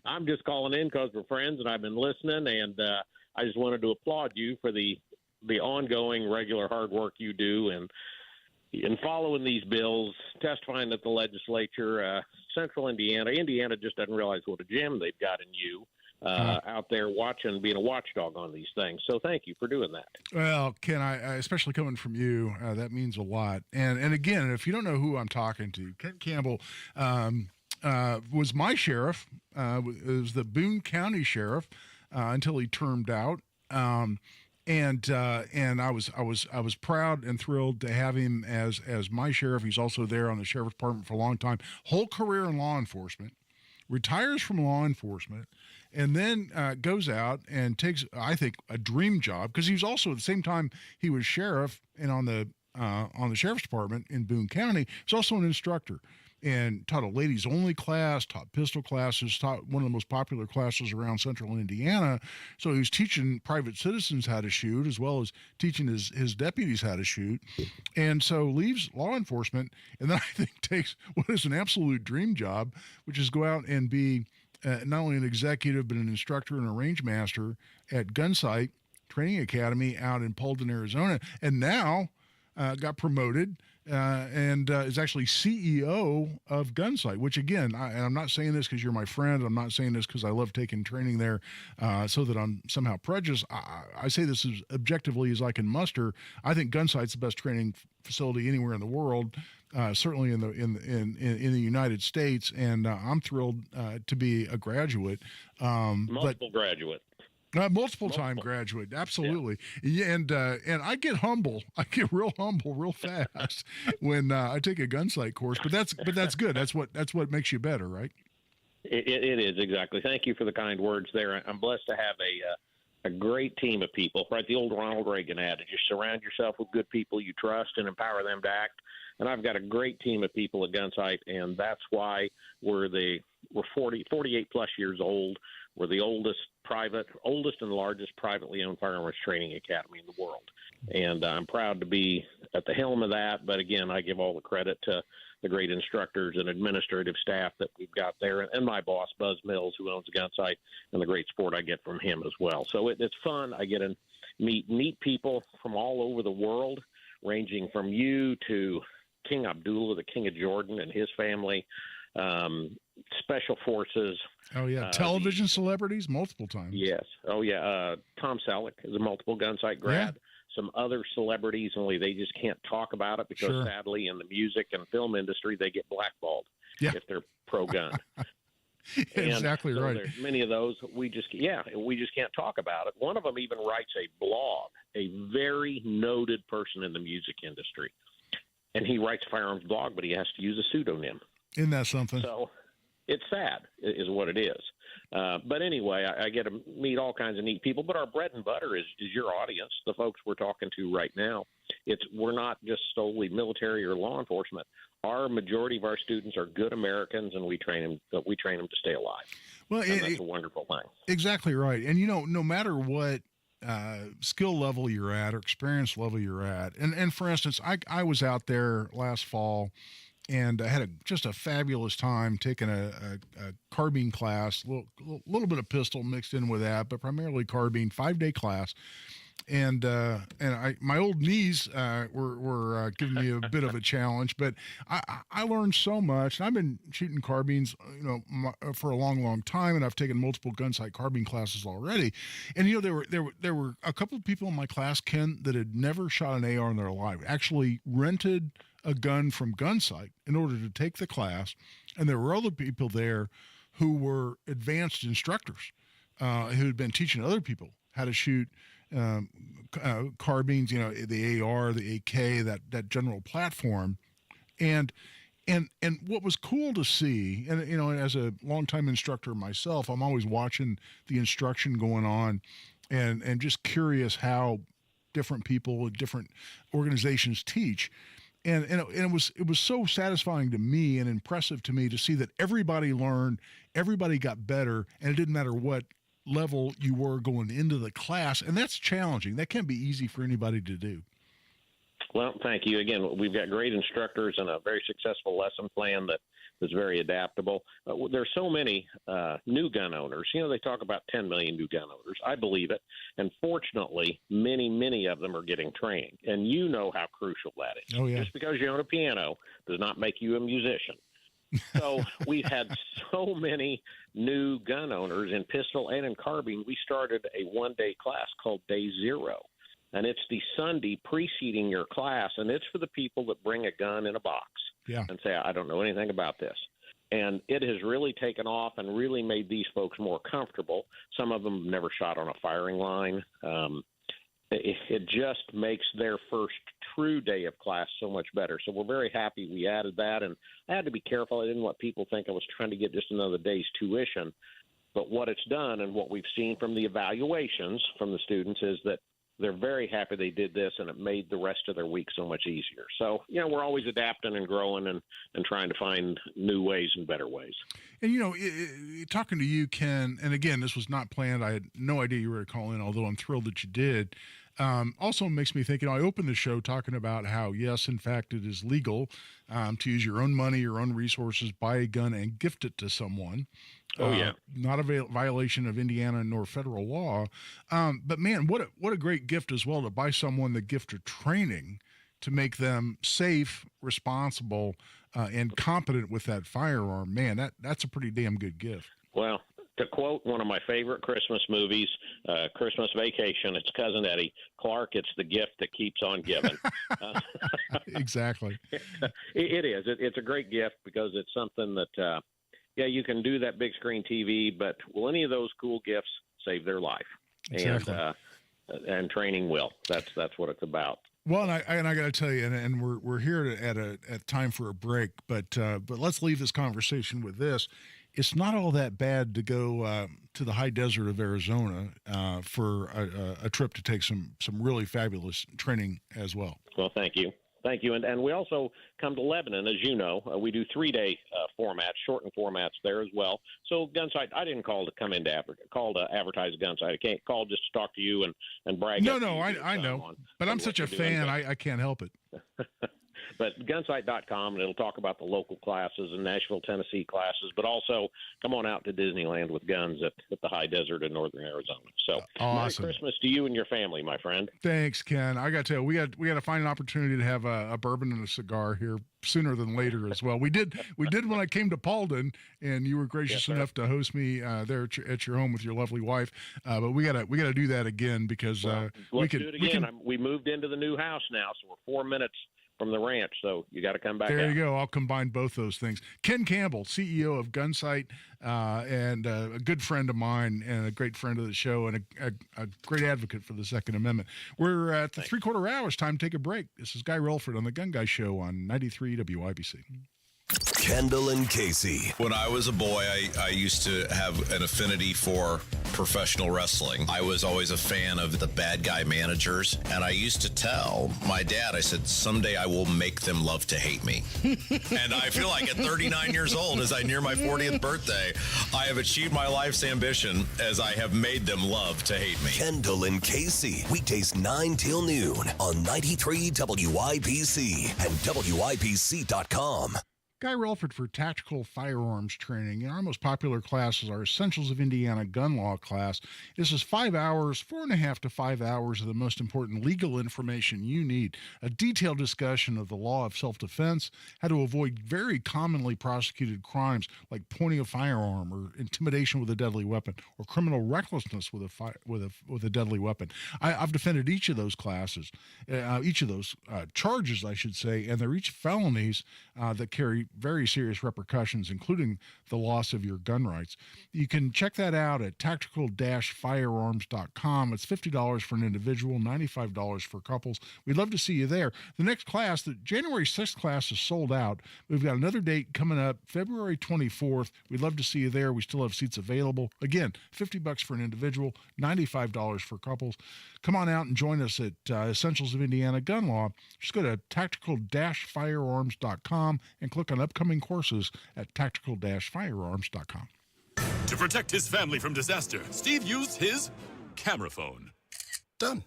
I'm just calling in because we're friends and I've been listening, and I just wanted to applaud you for the ongoing regular hard work you do and following these bills, testifying at the legislature. Central Indiana just doesn't realize what a gem they've got in you. out there watching, being a watchdog on these things. So thank you for doing that. Well, Ken, I especially coming from you, that means a lot. And again, if you don't know who I'm talking to, Kent Campbell was my sheriff. Was the Boone County sheriff until he termed out. And I was proud and thrilled to have him as my sheriff. He's also there on the sheriff's department for a long time, whole career in law enforcement, retires from law enforcement, and then goes out and takes, I think, a dream job, because he was also, at the same time he was sheriff and on the sheriff's department in Boone County, he's also an instructor and taught a ladies only class, taught pistol classes, taught one of the most popular classes around central Indiana. So he was teaching private citizens how to shoot, as well as teaching his deputies how to shoot. And so leaves law enforcement, and then I think takes what is an absolute dream job, which is go out and be not only an executive, but an instructor and a range master at Gunsight Training Academy out in Paulden, Arizona. And now got promoted and is actually CEO of Gunsight, which again, and I'm not saying this because you're my friend. I'm not saying this because I love taking training there so that I'm somehow prejudiced. I say this as objectively as I can muster. I think Gunsight's the best training facility anywhere in the world, certainly in the United States, and I'm thrilled to be a graduate. Multiple graduate. Multiple time graduate, absolutely. Yeah, and I get humble. I get real humble real fast when I take a Gunsight course. But that's good. That's what makes you better, right? It is, exactly. Thank you for the kind words there. I'm blessed to have a great team of people. Right, the old Ronald Reagan adage: you surround yourself with good people you trust and empower them to act. And I've got a great team of people at Gunsight, and that's why we're 48 plus years old. We're the oldest and largest privately owned firearms training academy in the world. And I'm proud to be at the helm of that. But again, I give all the credit to the great instructors and administrative staff that we've got there, and my boss, Buzz Mills, who owns Gunsight, and the great support I get from him as well. So it's fun. I get to meet neat people from all over the world, ranging from you to King Abdullah, the King of Jordan, and his family, special forces. Oh, yeah. Television celebrities multiple times. Yes. Oh, yeah. Tom Selleck is a multiple Gunsight grad. Yeah. Some other celebrities, only they just can't talk about it because sadly in the music and film industry, they get blackballed if they're pro-gun. Exactly so right. There's many of those we just can't talk about it. One of them even writes a blog, a very noted person in the music industry. And he writes a firearms blog, but he has to use a pseudonym. Isn't that something? So it's sad, is what it is. But anyway, I get to meet all kinds of neat people. But our bread and butter is your audience, the folks we're talking to right now. We're not just solely military or law enforcement. Our majority of our students are good Americans, and we train them to stay alive. Well, that's a wonderful thing. Exactly right. And no matter what skill level you're at or experience level you're at, and for instance, I was out there last fall. And I had just a fabulous time taking a carbine class, a little bit of pistol mixed in with that, but primarily carbine, 5-day class. And my old knees were giving me a bit of a challenge, but I learned so much. And I've been shooting carbines, for a long, long time, and I've taken multiple Gunsight carbine classes already. And there were a couple of people in my class, Ken, that had never shot an AR in their life, actually rented a gun from Gunsight in order to take the class, and there were other people there who were advanced instructors who had been teaching other people how to shoot carbines, the AR, the AK, that general platform, and what was cool to see, and as a longtime instructor myself, I'm always watching the instruction going on, and just curious how different people, different organizations teach. And it was so satisfying to me and impressive to me to see that everybody learned, everybody got better, and it didn't matter what level you were going into the class. And that's challenging. That can't be easy for anybody to do. Well, thank you. Again, we've got great instructors and a very successful lesson plan that is very adaptable. There's so many new gun owners. They talk about 10 million new gun owners. I believe it. And fortunately, many, many of them are getting training. And you know how crucial that is. Oh, yeah. Just because you own a piano does not make you a musician. So we've had so many new gun owners in pistol and in carbine. We started a one-day class called Day Zero, and it's the Sunday preceding your class, and it's for the people that bring a gun in a box and say, I don't know anything about this. And it has really taken off and really made these folks more comfortable. Some of them never shot on a firing line. It just makes their first true day of class so much better. So we're very happy we added that. And I had to be careful. I didn't want people to think I was trying to get just another day's tuition. But what it's done and what we've seen from the evaluations from the students is that they're very happy they did this, and it made the rest of their week so much easier. So, we're always adapting and growing and trying to find new ways and better ways. And, talking to you, Ken, and again, this was not planned. I had no idea you were going to call in, although I'm thrilled that you did. Also makes me think, I opened the show talking about how, yes, in fact, it is legal to use your own money, your own resources, buy a gun and gift it to someone. Oh, yeah. Not a violation of Indiana nor federal law. But, man, what a great gift as well to buy someone the gift of training to make them safe, responsible, and competent with that firearm. Man, that's a pretty damn good gift. Well, to quote one of my favorite Christmas movies, Christmas Vacation, it's Cousin Eddie, Clark, it's the gift that keeps on giving. Exactly. It is. It's a great gift because it's something that, you can do that big screen TV, but will any of those cool gifts save their life? Exactly. And training will. That's what it's about. Well, and I got to tell you, and we're here at time for a break, but let's leave this conversation with this. It's not all that bad to go to the high desert of Arizona for a trip to take some really fabulous training as well. Well, thank you. Thank you. And we also come to Lebanon, as you know. We do 3-day formats, shortened formats there as well. So Gunsight, I didn't call to come into Africa, call to advertise Gunsight. I can't call just to talk to you and brag. No, I know. But I'm such a fan, I can't help it. But gunsight.com, and it'll talk about the local classes and Nashville, Tennessee classes, but also come on out to Disneyland with guns at the high desert in northern Arizona. So awesome. Merry Christmas to you and your family, my friend. Thanks, Ken. I got to tell you, we got to find an opportunity to have a bourbon and a cigar here sooner than later as well. We did when I came to Paulden, and you were gracious enough to host me there at your home with your lovely wife. But we gotta do that again because let's do it again. We moved into the new house now, so we're 4 minutes from the ranch, so you got to come back. There you go. I'll combine both those things. Ken Campbell, CEO of Gunsight, and a good friend of mine and a great friend of the show and a great advocate for the Second Amendment. We're at the 3/4 hours. Time to take a break. This is Guy Relford on the Gun Guy Show on 93 WIBC. Kendall and Casey. When I was a boy, I used to have an affinity for professional wrestling. I was always a fan of the bad guy managers, and I used to tell my dad, I said, someday I will make them love to hate me. And I feel like at 39 years old, as I near my 40th birthday, I have achieved my life's ambition as I have made them love to hate me. Kendall and Casey, weekdays 9 till noon on 93 WIBC and WIBC.com. Guy Relford for Tactical Firearms Training. Our most popular class is our Essentials of Indiana Gun Law class. This is 5 hours, 4.5 to 5 hours of the most important legal information you need. A detailed discussion of the law of self-defense, how to avoid very commonly prosecuted crimes like pointing a firearm or intimidation with a deadly weapon or criminal recklessness with a deadly weapon. I've defended each of those classes, each of those charges, I should say, and they're each felonies that carry very serious repercussions, including the loss of your gun rights. You can check that out at tactical-firearms.com. It's $50 for an individual, $95 for couples. We'd love to see you there. The next class, the January 6th class, is sold out. We've got another date coming up, February 24th. We'd love to see you there. We still have seats available. Again, $50 for an individual, $95 for couples. Come on out and join us at Essentials of Indiana Gun Law. Just go to tactical-firearms.com and click on upcoming courses at tactical-firearms.com. To protect his family from disaster, Steve used his camera phone. Done.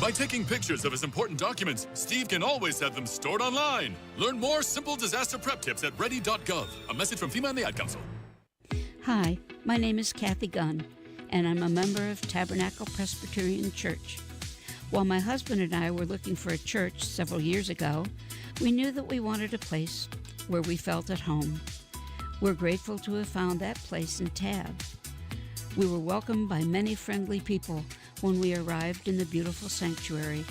By taking pictures of his important documents, Steve can always have them stored online. Learn more simple disaster prep tips at ready.gov. A message from FEMA and the Ad Council. Hi, my name is Kathy Gunn, and I'm a member of Tabernacle Presbyterian Church. While my husband and I were looking for a church several years ago, we knew that we wanted a place where we felt at home. We're grateful to have found that place in Tab. We were welcomed by many friendly people when we arrived in the beautiful sanctuary.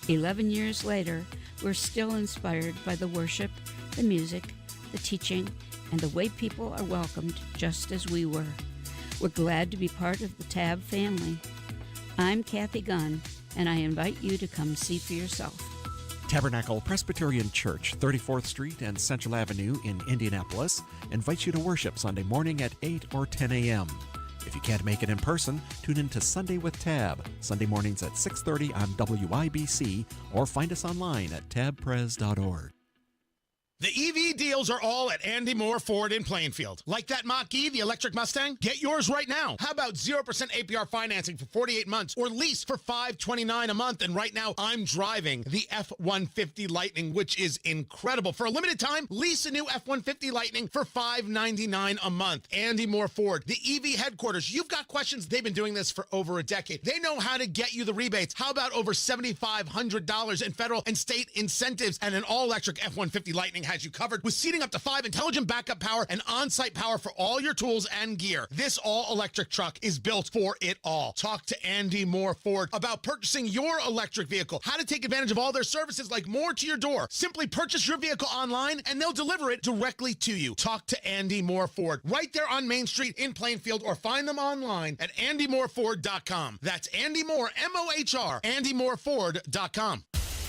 11 years later, we're still inspired by the worship, the music, the teaching, and the way people are welcomed just as we were. We're glad to be part of the Tab family. I'm Kathy Gunn, and I invite you to come see for yourself. Tabernacle Presbyterian Church, 34th Street and Central Avenue in Indianapolis, invites you to worship Sunday morning at 8 or 10 a.m. If you can't make it in person, tune in to Sunday with Tab, Sunday mornings at 6:30 on WIBC, or find us online at tabpres.org. The EV deals are all at Andy Moore Ford in Plainfield. Like that Mach-E, the electric Mustang? Get yours right now. How about 0% APR financing for 48 months or lease for $529 a month? And right now, I'm driving the F-150 Lightning, which is incredible. For a limited time, lease a new F-150 Lightning for $599 a month. Andy Moore Ford, the EV headquarters. You've got questions. They've been doing this for over a decade. They know how to get you the rebates. How about over $7,500 in federal and state incentives? And an all-electric F-150 Lightning has you covered with seating up to 5, intelligent backup power, and on-site power for all your tools and gear. This all-electric truck is built for it all. Talk to Andy Moore Ford about purchasing your electric vehicle, how to take advantage of all their services like More to Your Door. Simply purchase your vehicle online and they'll deliver it directly to you. Talk to Andy Moore Ford right there on Main Street in Plainfield, or find them online at andymoreford.com. That's Andy Moore, M-O-H-R, andymoreford.com.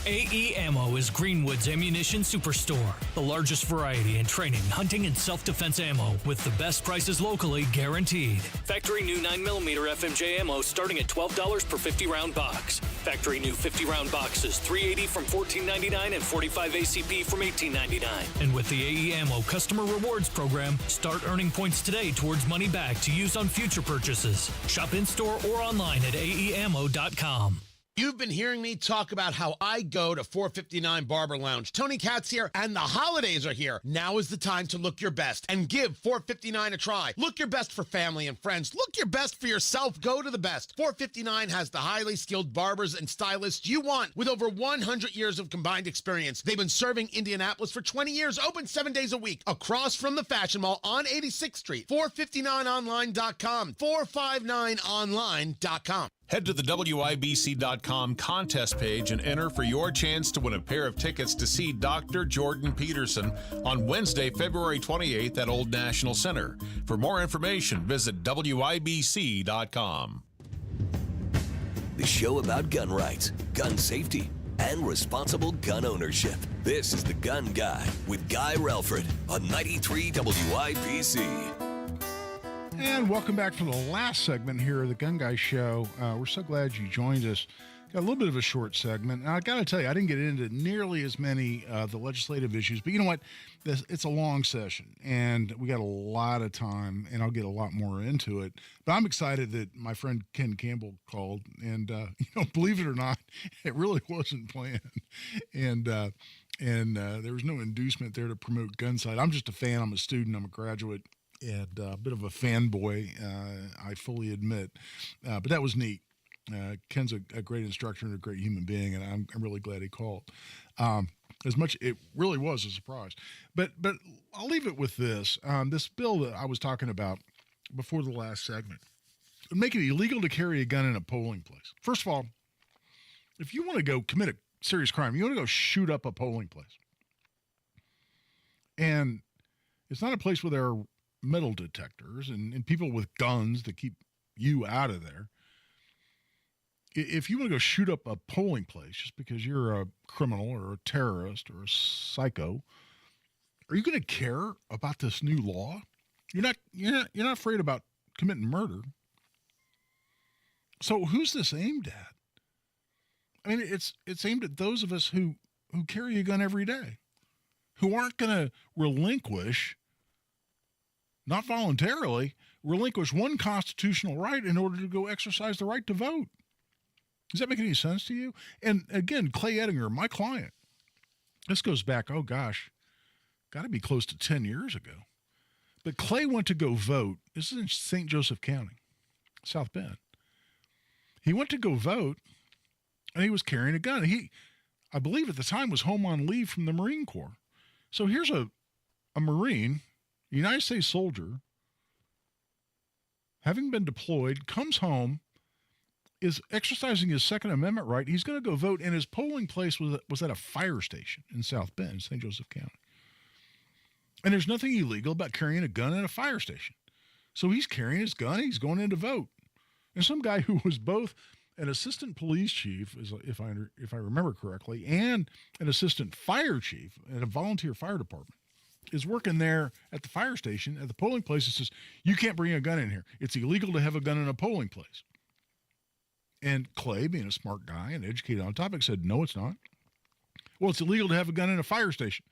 AE Ammo is Greenwood's ammunition superstore. The largest variety in training, hunting, and self-defense ammo with the best prices locally guaranteed. Factory new 9mm FMJ ammo starting at $12 per 50-round box. Factory new 50-round boxes, $380 from $14.99 and 45 ACP from $18.99. And with the AE Ammo Customer Rewards Program, start earning points today towards money back to use on future purchases. Shop in-store or online at aeammo.com. You've been hearing me talk about how I go to 459 Barber Lounge. Tony Katz here, and the holidays are here. Now is the time to look your best and give 459 a try. Look your best for family and friends. Look your best for yourself. Go to the best. 459 has the highly skilled barbers and stylists you want with over 100 years of combined experience. They've been serving Indianapolis for 20 years, open 7 days a week, across from the Fashion Mall on 86th Street. 459online.com. 459online.com. Head to the WIBC.com contest page and enter for your chance to win a pair of tickets to see Dr. Jordan Peterson on Wednesday, February 28th at Old National Center. For more information, visit WIBC.com. The show about gun rights, gun safety, and responsible gun ownership. This is The Gun Guy with Guy Relford on 93 WIBC. And welcome back for the last segment here of the Gun Guy Show. We're so glad you joined us. Got a little bit of a short segment. And I got to tell you, I didn't get into nearly as many of the legislative issues, but you know what? It's a long session, and we got a lot of time, and I'll get a lot more into it. But I'm excited that my friend Ken Campbell called, and believe it or not, it really wasn't planned. And there was no inducement there to promote Gunside. I'm just a fan. I'm a student. I'm a graduate. And a bit of a fanboy, I fully admit. But that was neat. Ken's a great instructor and a great human being, and I'm really glad he called. It really was a surprise. But I'll leave it with this. This bill that I was talking about before the last segment would make it illegal to carry a gun in a polling place. First of all, if you want to go commit a serious crime, you want to go shoot up a polling place. And it's not a place where there are metal detectors and people with guns that keep you out of there. If you want to go shoot up a polling place just because you're a criminal or a terrorist or a psycho, are you going to care about this new law? You're not afraid about committing murder. So who's this aimed at? I mean, it's aimed at those of us who carry a gun every day, who aren't going to relinquish, not voluntarily, relinquish one constitutional right in order to go exercise the right to vote. Does that make any sense to you? And again, Clay Ettinger, my client, this goes back, oh gosh, got to be close to 10 years ago. But Clay went to go vote. This is in St. Joseph County, South Bend. He went to go vote, and he was carrying a gun. He, I believe at the time, was home on leave from the Marine Corps. So here's a Marine a United States soldier, having been deployed, comes home, is exercising his Second Amendment right. He's going to go vote, and his polling place was at a fire station in South Bend, St. Joseph County. And there's nothing illegal about carrying a gun at a fire station. So he's carrying his gun, he's going in to vote. And some guy who was both an assistant police chief, if I remember correctly, and an assistant fire chief at a volunteer fire department, is working there at the fire station, at the polling place, and says, you can't bring a gun in here. It's illegal to have a gun in a polling place. And Clay, being a smart guy and educated on the topic, said, no, it's not. Well, it's illegal to have a gun in a fire station.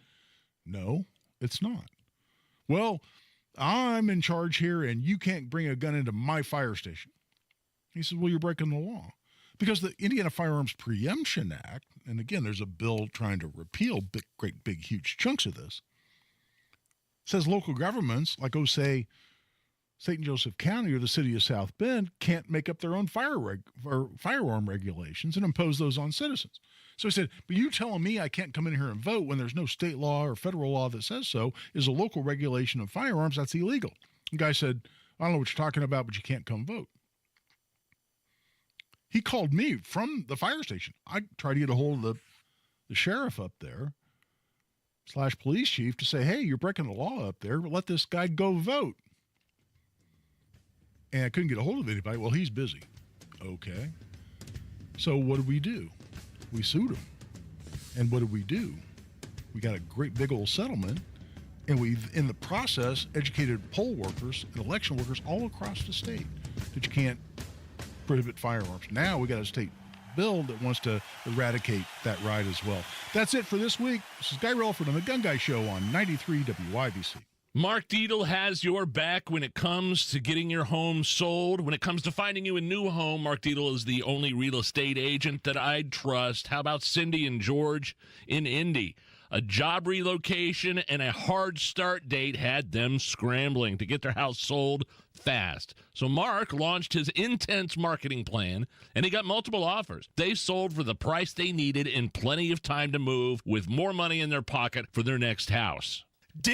No, it's not. Well, I'm in charge here, and you can't bring a gun into my fire station. He said, well, you're breaking the law. Because the Indiana Firearms Preemption Act, and again, there's a bill trying to repeal great, big, huge chunks of this, says local governments, like, say, St. Joseph County or the city of South Bend, can't make up their own firearm regulations and impose those on citizens. So he said, but you telling me I can't come in here and vote when there's no state law or federal law that says so is a local regulation of firearms. That's illegal. The guy said, I don't know what you're talking about, but you can't come vote. He called me from the fire station. I tried to get a hold of the sheriff up there / police chief to say, hey, you're breaking the law up there. Let this guy go vote. And I couldn't get a hold of anybody. Well, he's busy. Okay. So what did we do? We sued him. And what did we do? We got a great big old settlement. And we've, in the process, educated poll workers and election workers all across the state that you can't prohibit firearms. Now we got a state bill that wants to eradicate that right as well. That's it for this week. This is Guy Relford on The Gun Guy Show on 93 WYBC. Mark Dietel has your back when it comes to getting your home sold. When it comes to finding you a new home, Mark Dietel is the only real estate agent that I'd trust. How about Cindy and George in Indy? A job relocation and a hard start date had them scrambling to get their house sold fast. So Mark launched his intense marketing plan, and he got multiple offers. They sold for the price they needed in plenty of time to move with more money in their pocket for their next house.